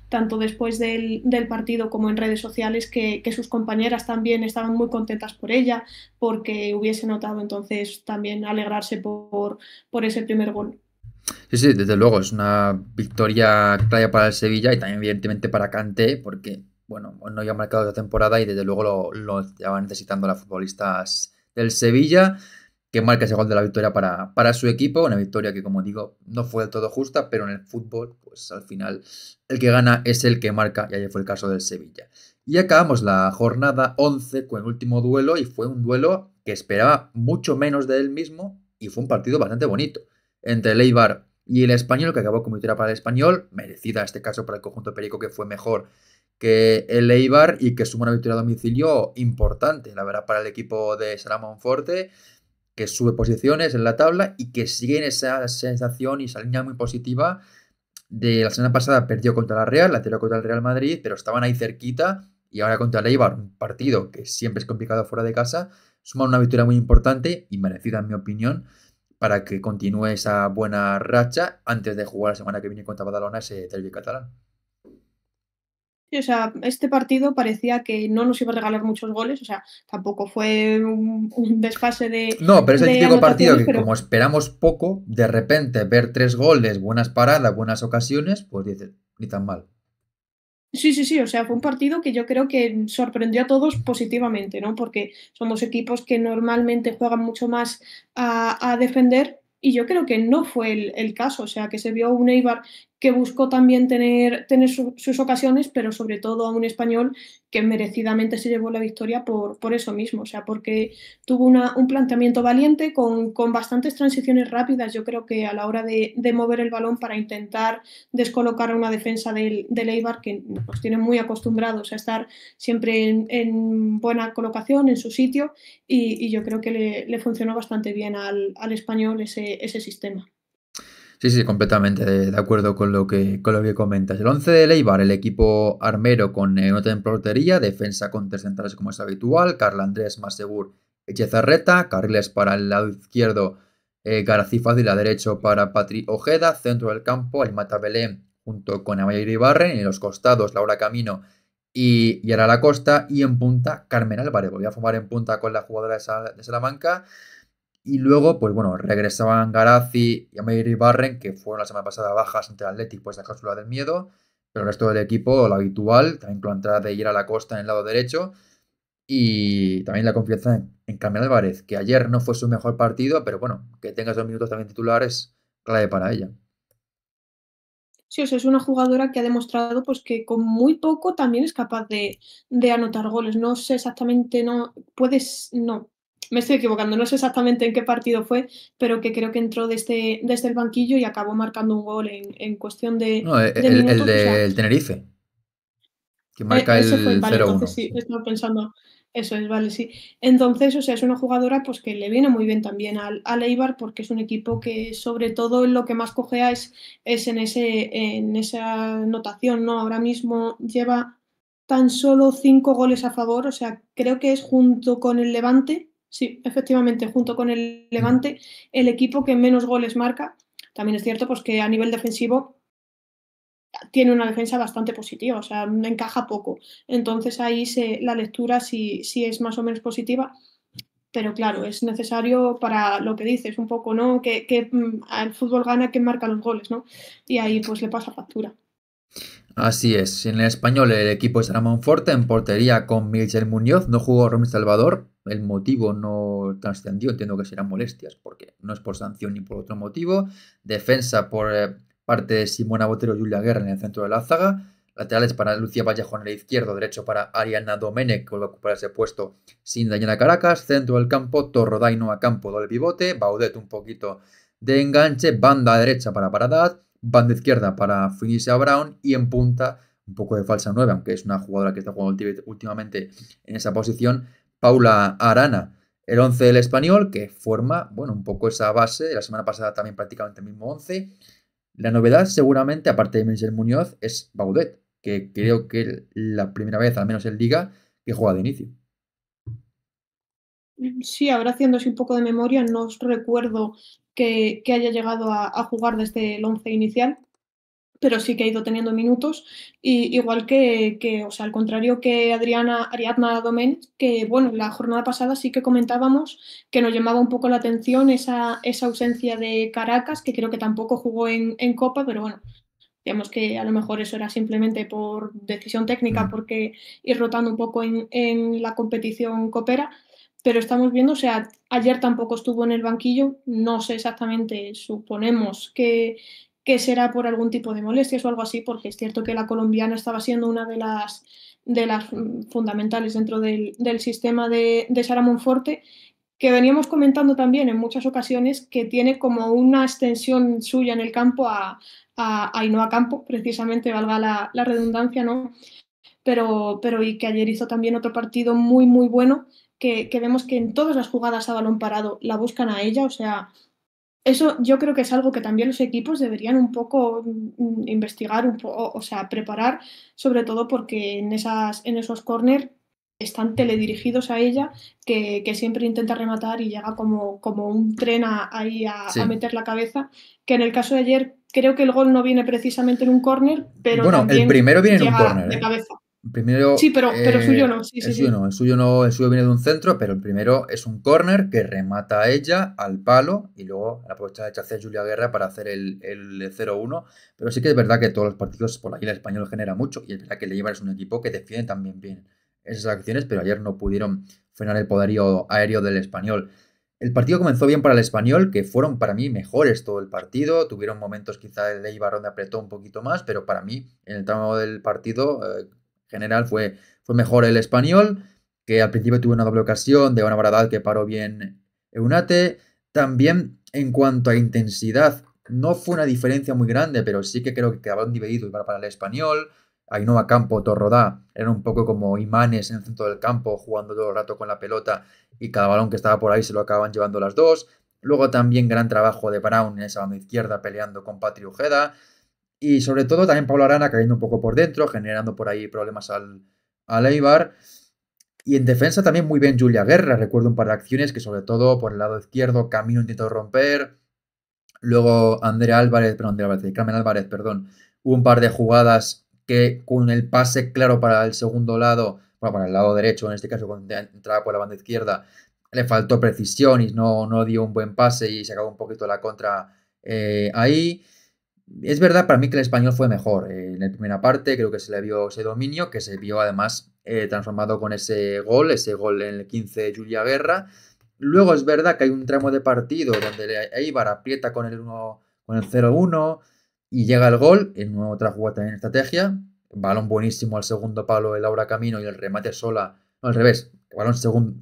tanto después del partido como en redes sociales que sus compañeras también estaban muy contentas por ella, porque hubiese notado entonces también alegrarse por ese primer gol. Sí, sí, desde luego, es una victoria clave para el Sevilla y también evidentemente para Kanté, porque, bueno, no había marcado esta temporada y desde luego lo estaban necesitando las futbolistas del Sevilla, que marca ese gol de la victoria para su equipo, una victoria que, como digo, no fue del todo justa, pero en el fútbol, pues al final, el que gana es el que marca, y ayer fue el caso del Sevilla. Y acabamos la jornada 11 con el último duelo, y fue un duelo que esperaba mucho menos de él mismo, y fue un partido bastante bonito entre el Eibar y el Español, que acabó como victoria para el Español, merecida en este caso para el conjunto perico, que fue mejor que el Eibar y que suma una victoria a domicilio importante, la verdad, para el equipo de Sara Monforte, que sube posiciones en la tabla y que sigue en esa sensación y esa línea muy positiva de la semana pasada. Perdió contra la Real, la anterior contra el Real Madrid, pero estaban ahí cerquita, y ahora contra el Eibar, un partido que siempre es complicado fuera de casa, suman una victoria muy importante y merecida en mi opinión, para que continúe esa buena racha antes de jugar la semana que viene contra Badalona ese derbi catalán. Sí, o sea, este partido parecía que no nos iba a regalar muchos goles, o sea, tampoco fue un desfase No, pero es el de típico partido anotaciones, que, como pero esperamos poco, de repente ver 3 goles, buenas paradas, buenas ocasiones, pues dices, ni tan mal. sí, sí, sí, o sea, fue un partido que yo creo que sorprendió a todos positivamente, ¿no? Porque somos equipos que normalmente juegan mucho más a defender y yo creo que no fue el caso, o sea, que se vio un Eibar que buscó también tener sus ocasiones, pero sobre todo a un Español que merecidamente se llevó la victoria por eso mismo, o sea, porque tuvo un planteamiento valiente con bastantes transiciones rápidas, yo creo que a la hora de mover el balón para intentar descolocar a una defensa del Eibar que nos tiene muy acostumbrados a estar siempre en buena colocación, en su sitio, y yo creo que le funcionó bastante bien al Español ese sistema. Sí, sí, completamente de acuerdo con lo que comentas. El 11 de Eibar, el equipo armero con nota en portería, defensa con 3 centrales como es habitual, Carl Andrés Masegur, Echezarreta, carriles para el lado izquierdo, García Fácil, a derecho para Patri Ojeda, centro del campo, el Mata Belén junto con Amaya Iribarren, y en los costados Laura Camino y Yara Lacosta, y en punta Carmen Álvarez. Volvió a formar en punta con la jugadora de Salamanca. Y luego, pues bueno, regresaban Garazzi y Amir Barren, que fueron la semana pasada bajas ante el Athletic, pues la cápsula del miedo. Pero el resto del equipo, lo habitual, también con la entrada de Ira a la Costa en el lado derecho. Y también la confianza en Carmen Álvarez, que ayer no fue su mejor partido, pero bueno, que tenga esos minutos también titulares, clave para ella. Sí, o sea, es una jugadora que ha demostrado pues, que con muy poco también es capaz de anotar goles. No sé exactamente, no, me estoy equivocando, no sé exactamente en qué partido fue, pero que creo que entró desde el banquillo y acabó marcando un gol en cuestión No, de el minutos. O sea, del Tenerife, que marca ese fue, el vale, entonces 0-1. sí, Sí. estaba pensando, eso es, vale, sí. Entonces, o sea, es una jugadora pues que le viene muy bien también al Eibar porque es un equipo que sobre todo en lo que más cojea es en esa anotación, ¿no? Ahora mismo lleva tan solo 5 goles a favor, o sea, creo que es junto con el Levante, sí, efectivamente, junto con el Mm. Levante, el equipo que menos goles marca. También es cierto pues que a nivel defensivo tiene una defensa bastante positiva, o sea, encaja poco. Entonces ahí la lectura sí es más o menos positiva, pero claro, es necesario para lo que dices un poco, ¿no? Que el fútbol gana quien marca los goles, ¿no? Y ahí pues le pasa factura. Así es, en el Español el equipo es Ramón Forte, en portería con Michel Muñoz, no jugó Romy Salvador, el motivo no trascendió, entiendo que serán molestias, porque no es por sanción ni por otro motivo. Defensa por parte de Simona Botero y Julia Guerra en el centro de la laterales para Lucía Vallejo en el izquierdo, derecho para Ariana Domenech, que vuelve a ocupar ese puesto sin Dayana Caracas, centro del campo, Torrodaino a campo, doble pivote, Baudet un poquito de enganche, banda derecha para Paradat, banda izquierda para Felicia Brown y en punta, un poco de falsa 9, aunque es una jugadora que está jugando últimamente en esa posición, Paula Arana. El 11 del Español, que forma, bueno, un poco esa base, de la semana pasada también prácticamente el mismo 11. La novedad, seguramente, aparte de Michel Muñoz, es Baudet, que creo que la primera vez, al menos en Liga, que juega de inicio. Sí, ahora haciéndose un poco de memoria, no os recuerdo que haya llegado a jugar desde el 11 inicial, pero sí que ha ido teniendo minutos, y igual o sea, al contrario que Ariadna Domènech, que bueno, la jornada pasada sí que comentábamos que nos llamaba un poco la atención esa ausencia de Caracas, que creo que tampoco jugó en Copa, pero bueno, digamos que a lo mejor eso era simplemente por decisión técnica, porque ir rotando un poco en la competición copera. Pero estamos viendo, o sea, ayer tampoco estuvo en el banquillo, no sé exactamente, suponemos que será por algún tipo de molestias o algo así, porque es cierto que la colombiana estaba siendo una de las fundamentales dentro del sistema de Sara Monforte, que veníamos comentando también en muchas ocasiones que tiene como una extensión suya en el campo a Ainhoa Campo, precisamente, valga la redundancia, ¿no? Pero y que ayer hizo también otro partido muy, muy bueno, que vemos que en todas las jugadas a balón parado la buscan a ella, o sea, eso yo creo que es algo que también los equipos deberían un poco investigar, o sea, preparar, sobre todo porque en esos córner están teledirigidos a ella, que siempre intenta rematar y llega como un tren ahí a meter la cabeza, que en el caso de ayer creo que el gol no viene precisamente en un córner, pero bueno, también el primero viene en un llega córner, de cabeza. Primero, Sí, pero suyo no, sí, el sí, suyo sí. no, el suyo no, el suyo viene de un centro, pero el primero es un córner que remata a ella al palo y luego aprovecha de hacer Julia Guerra para hacer el 0-1. Pero sí que es verdad que todos los partidos por ahí el español genera mucho y es verdad que el Eibar es un equipo que defiende también bien esas acciones, pero ayer no pudieron frenar el poderío aéreo del español. El partido comenzó bien para el español, que fueron para mí mejores todo el partido. Tuvieron momentos quizá el Eibar donde apretó un poquito más, pero para mí en el tramo del partido general fue mejor el español, que al principio tuvo una doble ocasión de una Baradal que paró bien Eunate. También en cuanto a intensidad, no fue una diferencia muy grande, pero sí que creo que quedaban divididos para el español. Ainhoa Campo, Torrodá eran un poco como imanes en el centro del campo, jugando todo el rato con la pelota y cada balón que estaba por ahí se lo acababan llevando las dos. Luego también gran trabajo de Brown en esa banda izquierda peleando con Patri Ojeda. Y sobre todo también Pablo Arana cayendo un poco por dentro, generando por ahí problemas al Eibar. Y en defensa también muy bien Julia Guerra. Recuerdo un par de acciones que sobre todo por el lado izquierdo Camino intentó romper. Luego Carmen Álvarez, perdón. Hubo un par de jugadas que con el pase claro para el segundo lado, bueno, para el lado derecho en este caso, cuando entraba por la banda izquierda, le faltó precisión y no dio un buen pase y se acabó un poquito la contra ahí. Es verdad para mí que el español fue mejor. En la primera parte creo que se le vio ese dominio, que se vio además transformado con ese gol en el 15 de Julia Guerra. Luego es verdad que hay un tramo de partido donde Eibar aprieta con el 0-1 y llega el gol, en otra jugada también en estrategia. Balón buenísimo al segundo palo de Laura Camino y el remate sola, no al revés, balón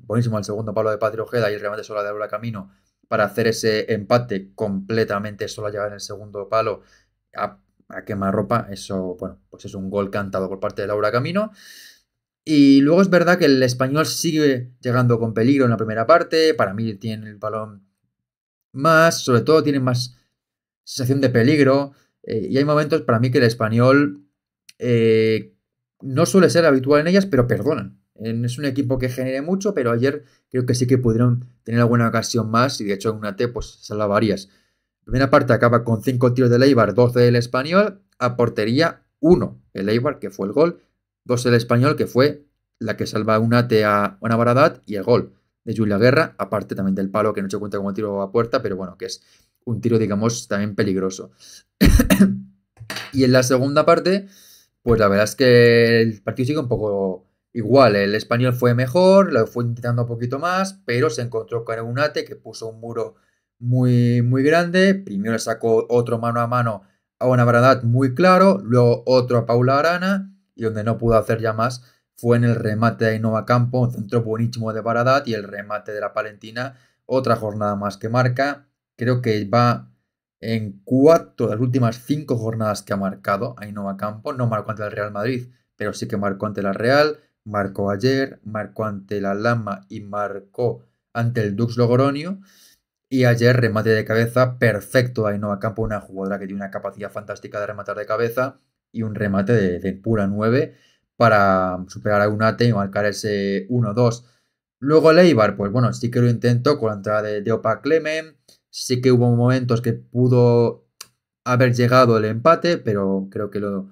buenísimo al segundo palo de Patri Ojeda y el remate sola de Laura Camino para hacer ese empate completamente sola, llegar en el segundo palo a quemarropa. Eso, bueno, pues es un gol cantado por parte de Laura Camino. Y luego es verdad que el español sigue llegando con peligro en la primera parte. Para mí tiene el balón más, sobre todo tiene más sensación de peligro. Y hay momentos para mí que el español no suele ser habitual en ellas, pero perdonan. Es un equipo que genere mucho, pero ayer creo que sí que pudieron tener alguna ocasión más y de hecho en una T pues salva varias. La primera parte acaba con 5 tiros del Eibar, 12 del español, a portería 1 el Eibar, que fue el gol, 2 el español, que fue la que salva una T a una Baradat y el gol de Julia Guerra, aparte también del palo que no se cuenta como tiro a puerta, pero bueno, que es un tiro digamos también peligroso. Y en la segunda parte pues la verdad es que el partido sigue un poco igual. El español fue mejor, lo fue intentando un poquito más, pero se encontró con Eunate que puso un muro muy, muy grande. Primero le sacó otro mano a mano a una Baradat muy claro, luego otro a Paula Arana, y donde no pudo hacer ya más fue en el remate de Ainhoa Campo, un centro buenísimo de Baradat y el remate de la Palentina, otra jornada más que marca. Creo que va en 4 de las últimas 5 jornadas que ha marcado Ainhoa Campo. No marcó ante el Real Madrid, pero sí que marcó ante la Real, marcó ayer, marcó ante la Lama y marcó ante el Dux Logroño. Y ayer remate de cabeza perfecto de Ainhoa Campo, una jugadora que tiene una capacidad fantástica de rematar de cabeza y un remate de pura 9 para superar a Unate y marcar ese 1-2. Luego el Eibar, pues bueno, sí que lo intentó con la entrada de Opa Clemen, sí que hubo momentos que pudo haber llegado el empate, pero creo que lo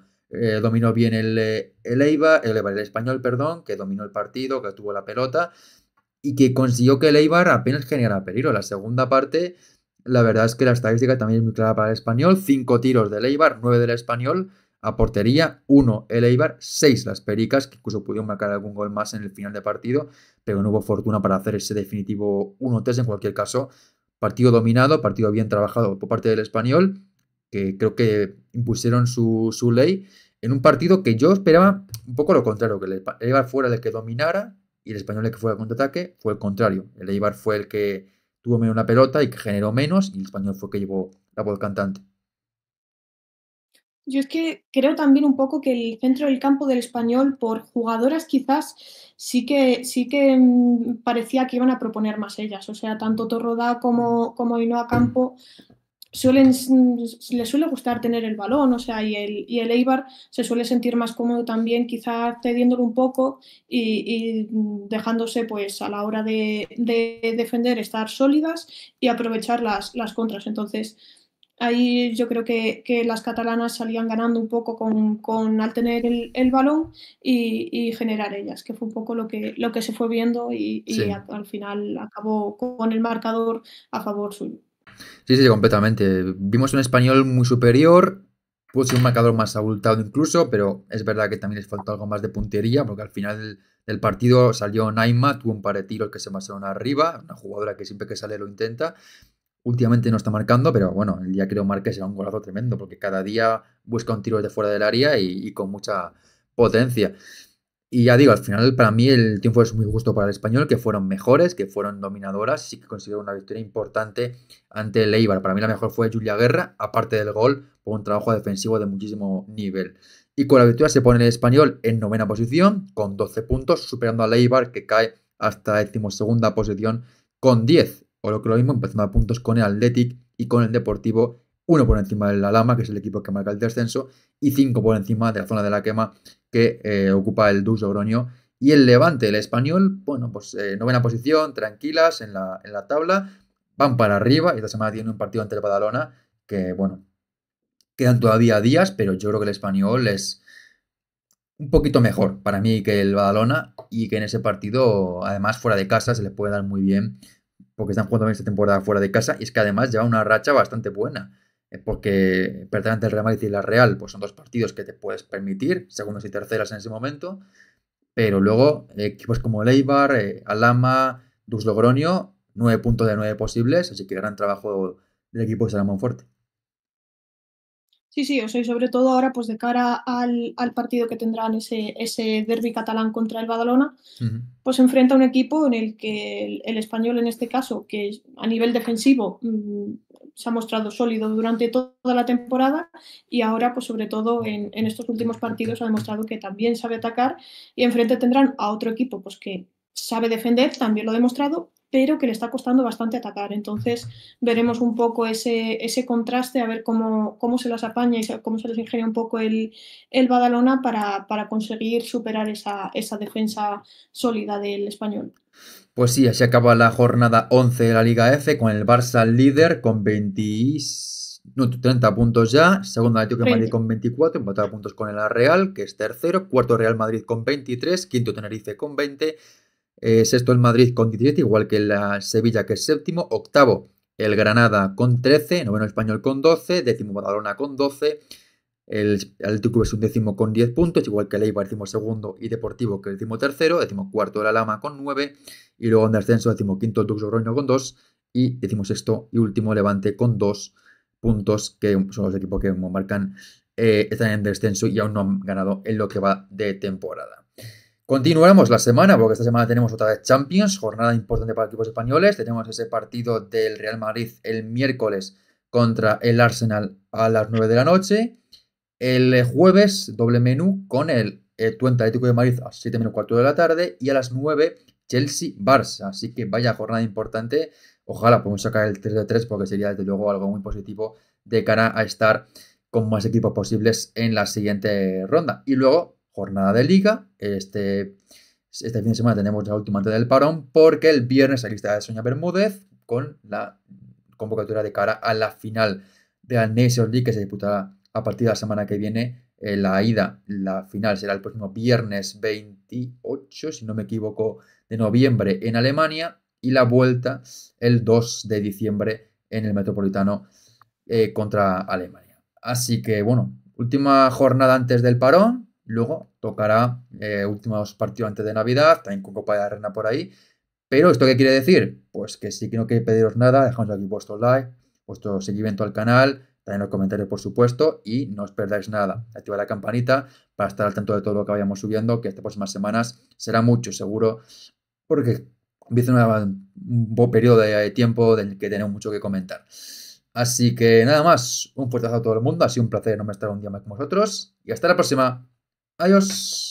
dominó bien el Eibar, el Español, perdón, que dominó el partido, que tuvo la pelota y que consiguió que el Eibar apenas generara peligro. La segunda parte, la verdad es que la estadística también es muy clara para el Español. 5 tiros del Eibar, 9 del Español a portería, 1 el Eibar, 6 las Pericas, que incluso pudieron marcar algún gol más en el final de partido, pero no hubo fortuna para hacer ese definitivo 1-3 en cualquier caso. Partido dominado, partido bien trabajado por parte del Español, que creo que impusieron su ley en un partido que yo esperaba un poco lo contrario, que el Eibar fuera el que dominara y el Español el que fue al contraataque. Fue el contrario. El Eibar fue el que tuvo menos la pelota y que generó menos, y el Español fue el que llevó la voz cantante. Yo es que creo también un poco que el centro del campo del Español, por jugadoras quizás, sí que parecía que iban a proponer más ellas. O sea, tanto Torrodá como Ainhoa Campo les suele gustar tener el balón, o sea, y el Eibar se suele sentir más cómodo también, quizás cediéndolo un poco y dejándose, pues, a la hora de defender, estar sólidas y aprovechar las contras. Entonces, ahí yo creo que las catalanas salían ganando un poco al tener el balón y generar ellas, que fue un poco lo que se fue viendo y Sí. al final acabó con el marcador a favor suyo. Sí, sí, completamente. Vimos un Español muy superior, pudo ser un marcador más abultado incluso, pero es verdad que también les faltó algo más de puntería, porque al final del partido salió Naima, tuvo un par de tiros que se pasaron arriba, una jugadora que siempre que sale lo intenta. Últimamente no está marcando, pero bueno, el día que lo marque será un golazo tremendo, porque cada día busca un tiro de fuera del área y con mucha potencia. Y ya digo, al final para mí el triunfo es muy justo para el Español, que fueron mejores, que fueron dominadoras, y que consiguieron una victoria importante ante el Eibar. Para mí la mejor fue Julia Guerra, aparte del gol, por un trabajo defensivo de muchísimo nivel. Y con la victoria se pone el Español en 9ª posición, con 12 puntos, superando al Eibar, que cae hasta 12ª posición con 10. O lo que lo mismo, empezando a puntos con el Athletic y con el Deportivo, 1 por encima de la Lama, que es el equipo que marca el descenso, y 5 por encima de la zona de la quema que ocupa el Dux Logroño. Y el Levante, el Español, bueno, pues 9ª posición, tranquilas en la tabla, van para arriba, y esta semana tienen un partido ante el Badalona, que bueno, quedan todavía días, pero yo creo que el Español es un poquito mejor para mí que el Badalona, y que en ese partido, además fuera de casa, se les puede dar muy bien, porque están jugando bien esta temporada fuera de casa, y es que además lleva una racha bastante buena, porque perder ante el Real Madrid y la Real, pues son 2 partidos que te puedes permitir, segundos y terceras en ese momento, pero luego equipos como el Eibar, Alhama, Dux Logroño, 9 puntos de 9 posibles, así que gran trabajo del equipo de San Monforte. Sí, o sea, y sobre todo ahora, pues de cara al partido que tendrán ese derbi catalán contra el Badalona, pues enfrenta a un equipo en el que el Español, en este caso, que a nivel defensivo se ha mostrado sólido durante toda la temporada, y ahora, pues sobre todo en estos últimos partidos, ha demostrado que también sabe atacar, y enfrente tendrán a otro equipo pues que sabe defender, también lo ha demostrado, pero que le está costando bastante atacar. Entonces veremos un poco ese contraste, a ver cómo se las apaña y cómo se les ingenia un poco el Badalona para conseguir superar esa defensa sólida del Español. Pues sí, así acaba la jornada 11 de la Liga F, con el Barça líder con 30 puntos ya, segundo Atlético de Madrid con 24, empatado a puntos con el Real, que es tercero, cuarto Real Madrid con 23, quinto Tenerife con 20, sexto el Madrid con 17, igual que la Sevilla, que es séptimo, octavo el Granada con 13, noveno el Español con 12, décimo Badalona con 12, el Atlético es un décimo con 10 puntos, igual que el Eibar, décimo segundo, y Deportivo, que es décimo tercero, décimo cuarto la Lama con 9, y luego en descenso décimo quinto el Dux Logroño con 2, y décimo sexto y último Levante con 2 puntos, que son los equipos que marcan están en descenso y aún no han ganado en lo que va de temporada. Continuamos la semana, porque esta semana tenemos otra vez Champions, jornada importante para equipos españoles. Tenemos ese partido del Real Madrid el miércoles contra el Arsenal a las 9 de la noche. El jueves, doble menú con el Twente Atlético de Madrid a 7 menos cuarto de la tarde y a las 9 Chelsea-Barça. Así que vaya jornada importante. Ojalá podamos sacar el 3-3 porque sería desde luego algo muy positivo de cara a estar con más equipos posibles en la siguiente ronda. Y luego, jornada de liga. Este fin de semana tenemos la última antes del parón porque el viernes hay lista de Sonia Bermúdez con la convocatoria de cara a la final de la Nations League que se disputará a partir de la semana que viene. La final será el próximo viernes 28, si no me equivoco, de noviembre en Alemania y la vuelta el 2 de diciembre en el Metropolitano contra Alemania. Así que bueno, última jornada antes del parón, luego tocará últimos partidos antes de Navidad, también con Copa de la Reina por ahí. Pero ¿esto qué quiere decir? Pues que sí que no quiero pediros nada, dejadnos aquí vuestro like, vuestro seguimiento al canal, también los comentarios por supuesto, y no os perdáis nada. Activad la campanita para estar al tanto de todo lo que vayamos subiendo, que estas próximas semanas será mucho seguro, porque empieza un periodo de tiempo del que tenemos mucho que comentar. Así que nada más, un fuerte abrazo a todo el mundo, ha sido un placer no estar un día más con vosotros, y hasta la próxima. Adiós.